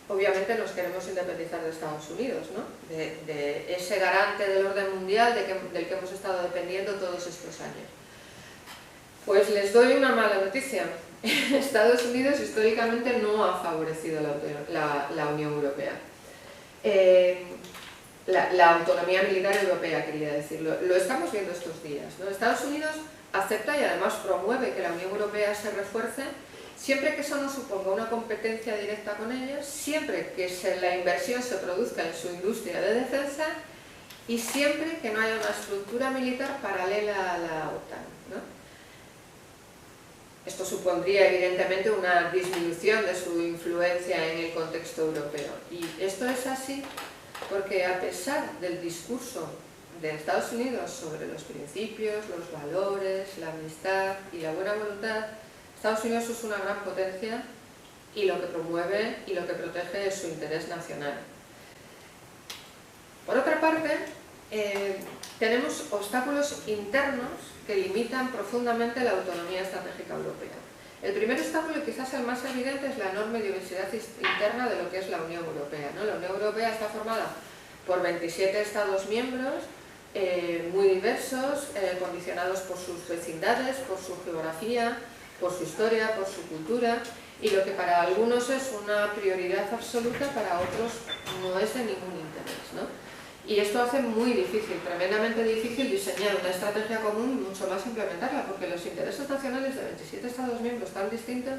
Speaker 2: Obviamente nos queremos independizar de Estados Unidos, ¿no? De ese garante del orden mundial del que hemos estado dependiendo todos estos años. Pues les doy una mala noticia. Estados Unidos históricamente no ha favorecido la Unión Europea. La autonomía militar europea, quería decirlo. Lo estamos viendo estos días, ¿no? Estados Unidos acepta y además promueve que la Unión Europea se refuerce siempre que eso no suponga una competencia directa con ellos, siempre que la inversión se produzca en su industria de defensa y siempre que no haya una estructura militar paralela a la OTAN, ¿no? Esto supondría evidentemente una disminución de su influencia en el contexto europeo. Y esto es así porque a pesar del discurso de Estados Unidos sobre los principios, los valores, la amistad y la buena voluntad, Estados Unidos es una gran potencia y lo que promueve y lo que protege es su interés nacional. Por otra parte, tenemos obstáculos internos que limitan profundamente la autonomía estratégica europea. El primer obstáculo, y quizás el más evidente, es la enorme diversidad interna de lo que es la Unión Europea, ¿no? La Unión Europea está formada por 27 Estados miembros muy diversos, condicionados por sus vecindades, por su geografía, por su historia, por su cultura, y lo que para algunos es una prioridad absoluta, para otros no es de ningún interés, ¿no? Y esto hace muy difícil, tremendamente difícil, diseñar una estrategia común, mucho más implementarla, porque los intereses nacionales de 27 Estados miembros tan distintos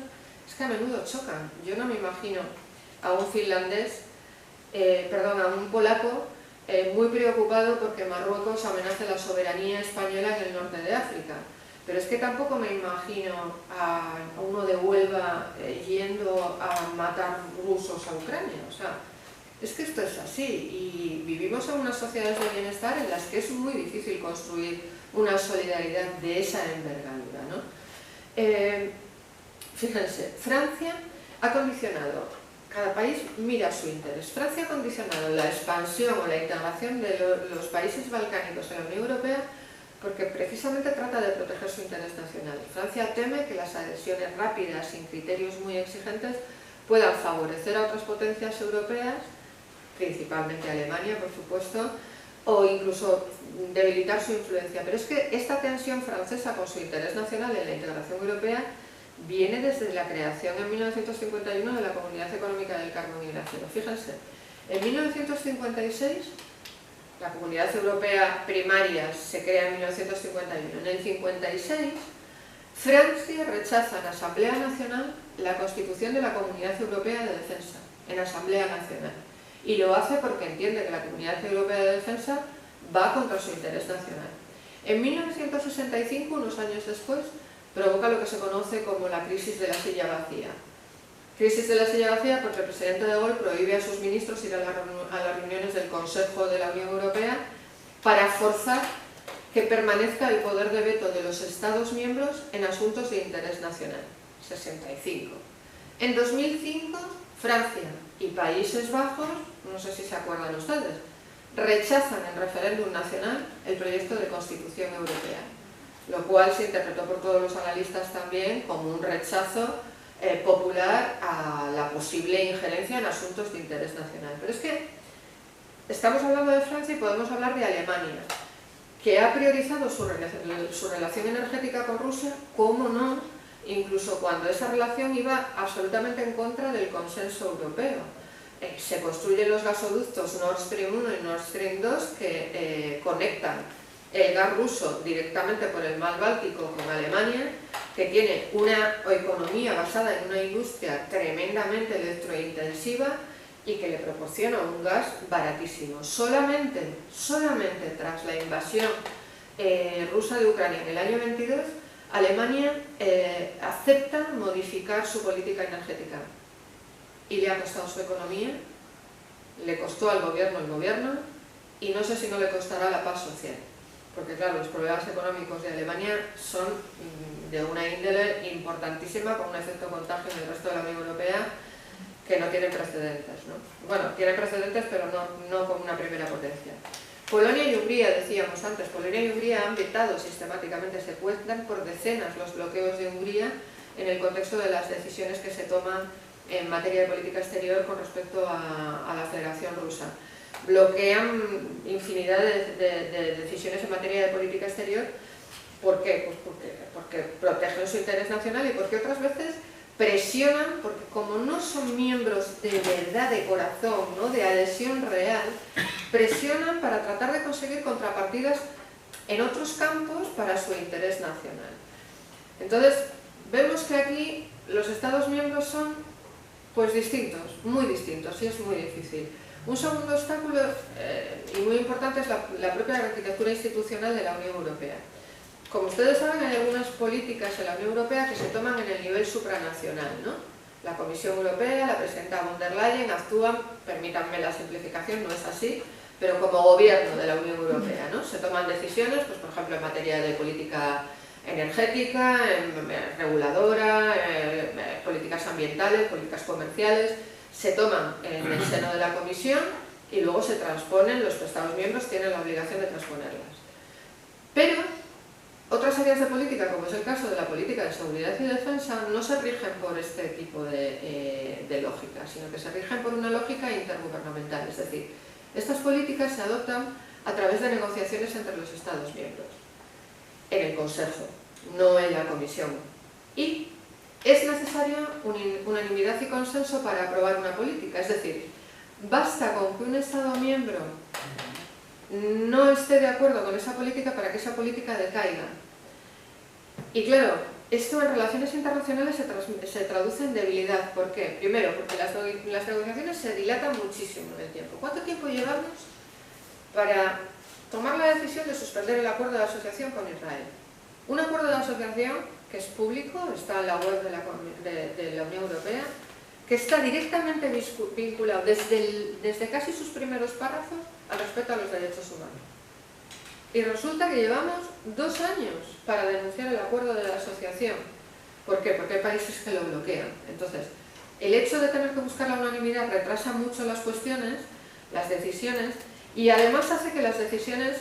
Speaker 2: es que a menudo chocan. Yo no me imagino a un finlandés, a un polaco muy preocupado porque Marruecos amenace la soberanía española en el norte de África. Pero es que tampoco me imagino a uno de Huelva yendo a matar rusos a Ucrania. O sea, es que esto es así y vivimos en unas sociedades de bienestar en las que es muy difícil construir una solidaridad de esa envergadura, ¿no? Fíjense, Francia ha condicionado, cada país mira su interés. Francia ha condicionado la expansión o la integración de los países balcánicos en la Unión Europea porque precisamente trata de proteger su interés nacional. Francia teme que las adhesiones rápidas, sin criterios muy exigentes, puedan favorecer a otras potencias europeas, principalmente Alemania, por supuesto, o incluso debilitar su influencia. Pero es que esta tensión francesa con su interés nacional en la integración europea viene desde la creación en 1951 de la Comunidad Económica del Carbón y el Acero. Fíjense, en 1956 la Comunidad Europea primaria se crea en 1951. En el 56 Francia rechaza en Asamblea Nacional la constitución de la Comunidad Europea de Defensa, en Asamblea Nacional. Y lo hace porque entiende que la Comunidad Europea de Defensa va contra su interés nacional. En 1965, unos años después, provoca lo que se conoce como la crisis de la silla vacía. Crisis de la silla vacía porque el presidente de Gaulle prohíbe a sus ministros ir a las reuniones del Consejo de la Unión Europea para forzar que permanezca el poder de veto de los Estados miembros en asuntos de interés nacional. 65. En 2005, Francia y Países Bajos, no sé si se acuerdan ustedes, rechazan en referéndum nacional el proyecto de Constitución Europea, lo cual se interpretó por todos los analistas también como un rechazo popular a la posible injerencia en asuntos de interés nacional. Pero es que estamos hablando de Francia y podemos hablar de Alemania, que ha priorizado su relación energética con Rusia, cómo no, incluso cuando esa relación iba absolutamente en contra del consenso europeo. Se construyen los gasoductos Nord Stream 1 y Nord Stream 2 que conectan el gas ruso directamente por el mar Báltico con Alemania, que tiene una economía basada en una industria tremendamente electrointensiva y que le proporciona un gas baratísimo. Solamente tras la invasión rusa de Ucrania en el año 22, Alemania acepta modificar su política energética. Y le ha costado su economía, le costó al gobierno el gobierno, y no sé si no le costará la paz social. Porque claro, los problemas económicos de Alemania son de una índole importantísima, con un efecto contagio en el resto de la Unión Europea que no tienen precedentes, ¿no? Bueno, tienen precedentes, pero no con una primera potencia. Polonia y Hungría, decíamos antes, Polonia y Hungría han vetado sistemáticamente, se cuentan por decenas los bloqueos de Hungría en el contexto de las decisiones que se toman en materia de política exterior con respecto a la Federación Rusa. Bloquean infinidad de decisiones en materia de política exterior. ¿Por qué? Pues porque protegen su interés nacional y porque otras veces presionan, porque como no son miembros de verdad, de corazón, ¿no?, de adhesión real, presionan para tratar de conseguir contrapartidas en otros campos para su interés nacional. Entonces, vemos que aquí los Estados miembros son pues distintos, muy distintos, y es muy difícil. Un segundo obstáculo, y muy importante, es la propia arquitectura institucional de la Unión Europea. Como ustedes saben, hay algunas políticas en la Unión Europea que se toman en el nivel supranacional, ¿no? La Comisión Europea, la presidenta von der Leyen actúan, permítanme la simplificación, no es así, pero como gobierno de la Unión Europea, ¿no? Se toman decisiones, pues por ejemplo en materia de política energética, reguladora, políticas ambientales, políticas comerciales, se toman en el seno de la Comisión y luego se transponen, los Estados miembros tienen la obligación de transponerlas. Pero otras áreas de política, como es el caso de la política de seguridad y defensa, no se rigen por este tipo de lógica, sino que se rigen por una lógica intergubernamental. Es decir, estas políticas se adoptan a través de negociaciones entre los Estados miembros, en el Consejo, no en la Comisión. Y es necesaria unanimidad y consenso para aprobar una política. Es decir, basta con que un Estado miembro no esté de acuerdo con esa política para que esa política decaiga. Y claro, esto en relaciones internacionales se traduce en debilidad. ¿Por qué? Primero, porque las negociaciones se dilatan muchísimo en el tiempo. ¿Cuánto tiempo llevamos para tomar la decisión de suspender el acuerdo de asociación con Israel? Un acuerdo de asociación que es público, está en la web de la Unión Europea, que está directamente vinculado desde casi sus primeros párrafos al respeto a los derechos humanos. Y resulta que llevamos 2 años para denunciar el acuerdo de la asociación. ¿Por qué? Porque hay países que lo bloquean. Entonces, el hecho de tener que buscar la unanimidad retrasa mucho las cuestiones, las decisiones, y además hace que las decisiones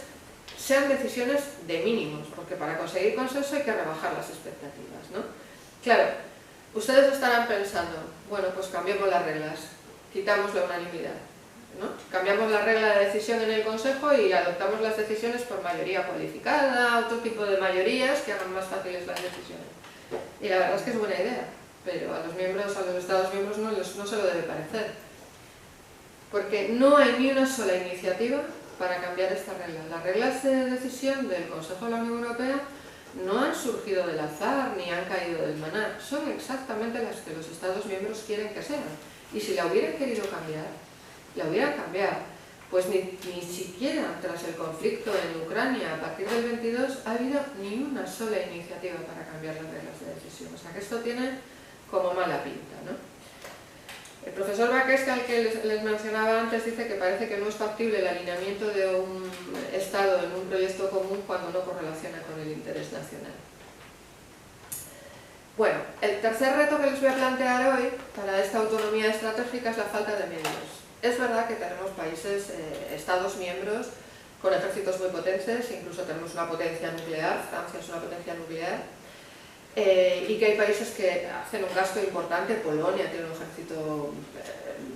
Speaker 2: sean decisiones de mínimos, porque para conseguir consenso hay que rebajar las expectativas, ¿no? Claro, ustedes estarán pensando, bueno, pues cambiamos las reglas, quitamos la unanimidad, ¿no? Cambiamos la regla de decisión en el Consejo y adoptamos las decisiones por mayoría cualificada, otro tipo de mayorías que hagan más fáciles las decisiones. Y la verdad es que es buena idea, pero a los Estados miembros no se lo debe parecer. Porque no hay ni una sola iniciativa para cambiar esta regla. Las reglas de decisión del Consejo de la Unión Europea no han surgido del azar ni han caído del maná, son exactamente las que los Estados miembros quieren que sean. Y si la hubieran querido cambiar, la hubieran cambiado. Pues ni siquiera tras el conflicto en Ucrania a partir del 22 ha habido ni una sola iniciativa para cambiar las reglas de decisión. O sea que esto tiene como mala pinta, ¿no? El profesor Baqués, al que les mencionaba antes, dice que parece que no es factible el alineamiento de un Estado en un proyecto común cuando no correlaciona con el interés nacional. Bueno, el tercer reto que les voy a plantear hoy para esta autonomía estratégica es la falta de medios. Es verdad que tenemos países, Estados miembros, con ejércitos muy potentes, incluso tenemos una potencia nuclear, Francia es una potencia nuclear, y que hay países que hacen un gasto importante. Polonia tiene un ejército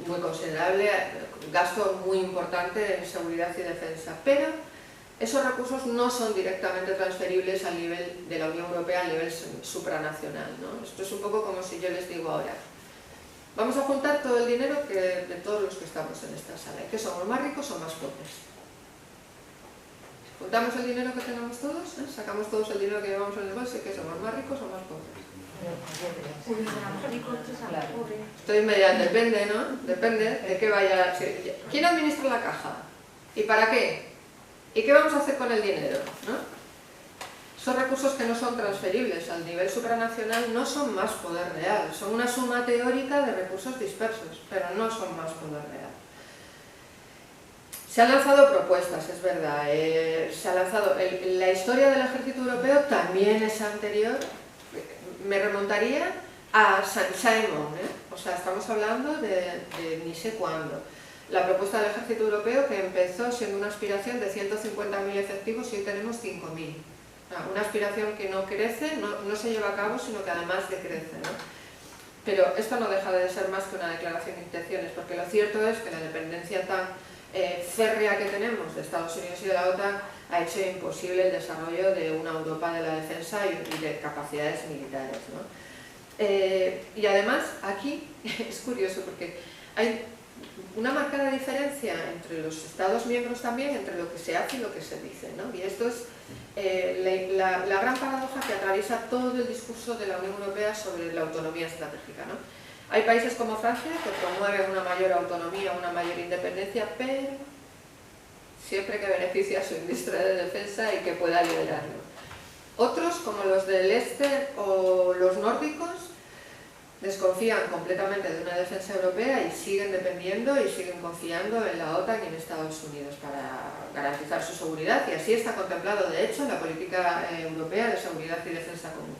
Speaker 2: muy considerable, un gasto muy importante en seguridad y defensa, pero esos recursos no son directamente transferibles al nivel de la Unión Europea, al nivel supranacional, ¿no? Esto es un poco como si yo les digo ahora, vamos a juntar todo el dinero de todos los que estamos en esta sala, ¿que somos más ricos o más pobres? Juntamos el dinero que tenemos todos, sacamos todos el dinero que llevamos en el bolso, ¿que somos más ricos o más pobres? Estoy mediante, depende, ¿no? Depende de qué vaya. ¿Quién administra la caja? ¿Y para qué? ¿Y qué vamos a hacer con el dinero? ¿No? Son recursos que no son transferibles al nivel supranacional, no son más poder real, son una suma teórica de recursos dispersos, pero no son más poder real. Se han lanzado propuestas, es verdad, se ha lanzado, la historia del ejército europeo también es anterior, me remontaría a Saint-Simon, o sea, estamos hablando de ni sé cuándo. La propuesta del ejército europeo que empezó siendo una aspiración de 150.000 efectivos y hoy tenemos 5.000. Una aspiración que no crece, no se lleva a cabo, sino que además decrece, ¿no? Pero esto no deja de ser más que una declaración de intenciones, porque lo cierto es que la dependencia tan férrea que tenemos de Estados Unidos y de la OTAN ha hecho imposible el desarrollo de una Europa de la defensa y de capacidades militares, ¿no? Y además aquí es curioso porque hay una marcada diferencia entre los Estados miembros también, entre lo que se hace y lo que se dice, ¿no? Y esto es la gran paradoja que atraviesa todo el discurso de la Unión Europea sobre la autonomía estratégica, ¿no? Hay países como Francia que promueven una mayor autonomía, una mayor independencia, pero siempre que beneficie a su industria de defensa y que pueda liderarlo. Otros, como los del este o los nórdicos, desconfían completamente de una defensa europea y siguen dependiendo y siguen confiando en la OTAN y en Estados Unidos para garantizar su seguridad, y así está contemplado, de hecho, en la política europea de seguridad y defensa común.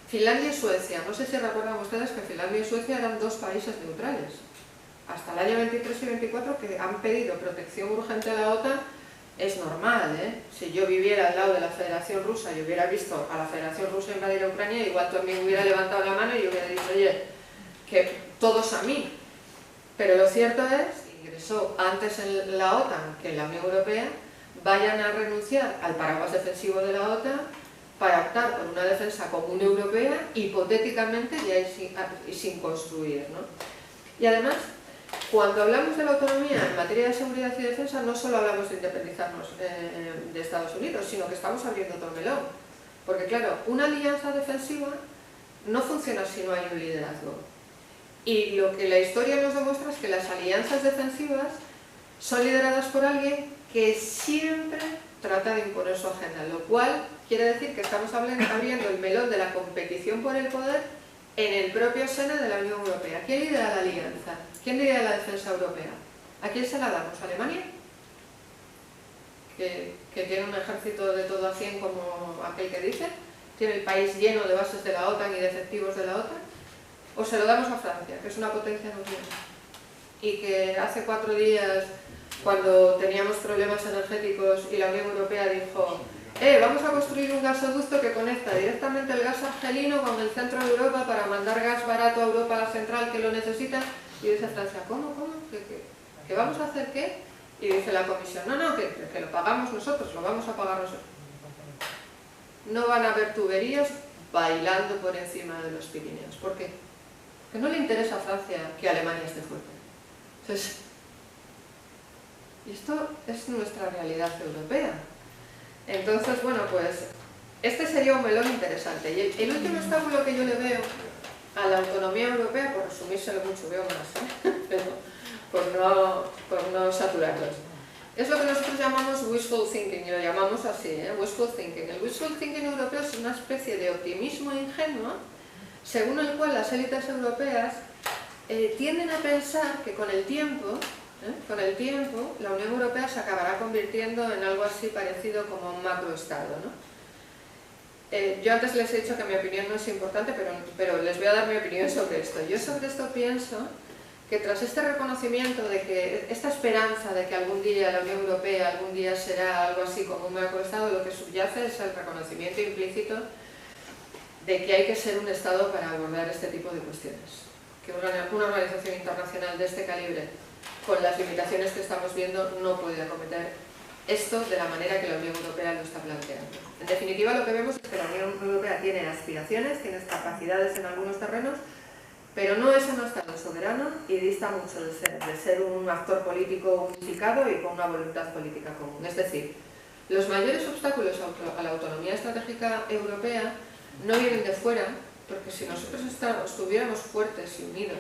Speaker 2: Finlandia y Suecia. No sé si recuerdan ustedes que Finlandia y Suecia eran dos países neutrales. Hasta el año 23 y 24 que han pedido protección urgente a la OTAN. Es normal, ¿eh? Si yo viviera al lado de la Federación Rusa y hubiera visto a la Federación Rusa invadir a Ucrania, igual también hubiera levantado la mano y yo hubiera dicho, oye, que todos a mí. Pero lo cierto es, ingresó antes en la OTAN que en la Unión Europea, vayan a renunciar al paraguas defensivo de la OTAN para optar por una defensa común europea, hipotéticamente ya y sin construir, ¿no? Y además, cuando hablamos de la autonomía en materia de seguridad y defensa, no solo hablamos de independizarnos de Estados Unidos, sino que estamos abriendo otro melón. Porque claro, una alianza defensiva no funciona si no hay un liderazgo. Y lo que la historia nos demuestra es que las alianzas defensivas son lideradas por alguien que siempre trata de imponer su agenda, lo cual quiere decir que estamos abriendo el melón de la competición por el poder en el propio seno de la Unión Europea. ¿Quién lidera la alianza? ¿Quién lidera la defensa europea? ¿A quién se la damos? ¿A Alemania? Que tiene un ejército de todo a 100 como aquel que dice, tiene el país lleno de bases de la OTAN y de efectivos de la OTAN, o se lo damos a Francia, que es una potencia nuclear, y que hace 4 días, cuando teníamos problemas energéticos y la Unión Europea dijo, vamos a construir un gasoducto que conecta directamente el gas argelino con el centro de Europa para mandar gas barato a Europa, a la central que lo necesita, y dice Francia, ¿cómo? ¿Que vamos a hacer qué? Y dice la Comisión, no, que lo pagamos nosotros, lo vamos a pagar nosotros. No van a haber tuberías bailando por encima de los Pirineos. ¿Por qué? Porque no le interesa a Francia que Alemania esté fuerte. Entonces, y esto es nuestra realidad europea. Entonces, bueno, pues este sería un melón interesante. Y el último obstáculo que yo le veo a la autonomía europea, por resumírselo mucho, veo más, pero por no saturarlos, es lo que nosotros llamamos wishful thinking, y lo llamamos así, wishful thinking. El wishful thinking europeo es una especie de optimismo ingenuo, según el cual las élites europeas tienden a pensar que con el tiempo, la Unión Europea se acabará convirtiendo en algo así parecido como un macroestado, ¿no? Yo antes les he dicho que mi opinión no es importante, pero les voy a dar mi opinión sobre esto. Yo sobre esto pienso que tras este reconocimiento de que esta esperanza de que algún día la Unión Europea algún día será algo así como un macroestado, lo que subyace es el reconocimiento implícito de que hay que ser un Estado para abordar este tipo de cuestiones. Que una organización internacional de este calibre, con las limitaciones que estamos viendo, no puede acometer esto de la manera que la Unión Europea lo está planteando. En definitiva, lo que vemos es que la Unión Europea tiene aspiraciones, tiene capacidades en algunos terrenos, pero no es un Estado soberano y dista mucho de ser un actor político unificado y con una voluntad política común. Es decir, los mayores obstáculos a la autonomía estratégica europea no vienen de fuera, porque si nosotros estuviéramos fuertes y unidos,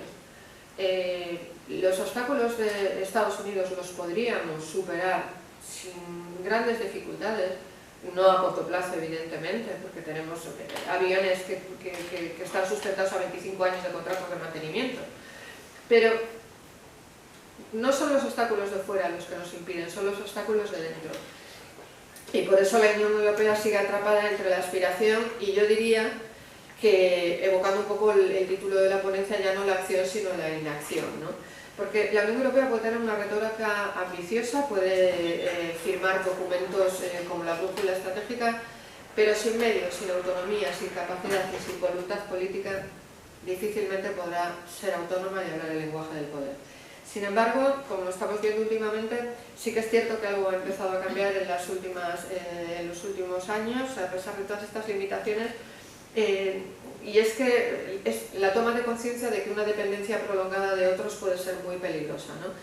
Speaker 2: los obstáculos de Estados Unidos los podríamos superar sin grandes dificultades, no a corto plazo evidentemente, porque tenemos aviones que están sustentados a 25 años de contratos de mantenimiento, pero no son los obstáculos de fuera los que nos impiden, son los obstáculos de dentro. Y por eso la Unión Europea sigue atrapada entre la aspiración y yo diría que, evocando un poco el título de la ponencia, ya no la acción sino la inacción, ¿no? Porque la Unión Europea puede tener una retórica ambiciosa, puede firmar documentos como la brújula estratégica, pero sin medios, sin autonomía, sin capacidad y sin voluntad política, difícilmente podrá ser autónoma y hablar el lenguaje del poder. Sin embargo, como lo estamos viendo últimamente, sí que es cierto que algo ha empezado a cambiar en los últimos años, a pesar de todas estas limitaciones, y es que es la toma de conciencia de que una dependencia prolongada de otros puede ser muy peligrosa, ¿no?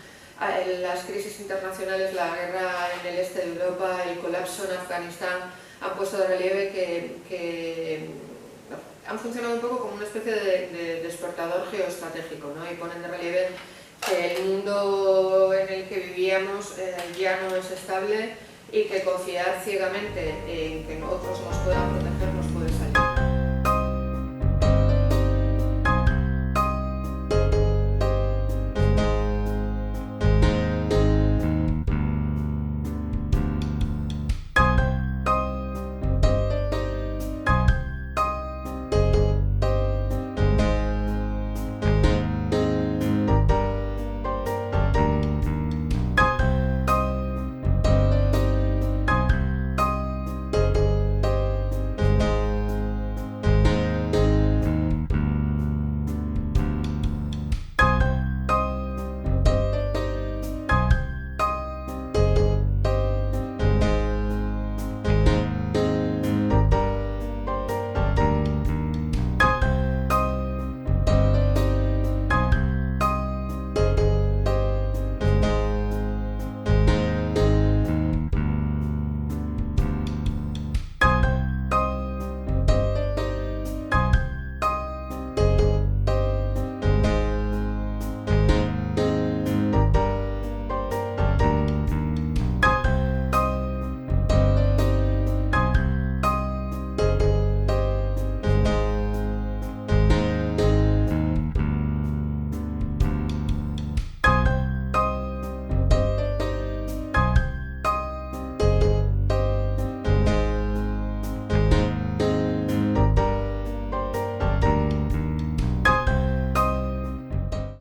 Speaker 2: Las crisis internacionales, la guerra en el este de Europa, el colapso en Afganistán han puesto de relieve que han funcionado un poco como una especie de despertador geoestratégico, ¿no? Y ponen de relieve que el mundo en el que vivíamos ya no es estable y que confiar ciegamente en que otros nos puedan proteger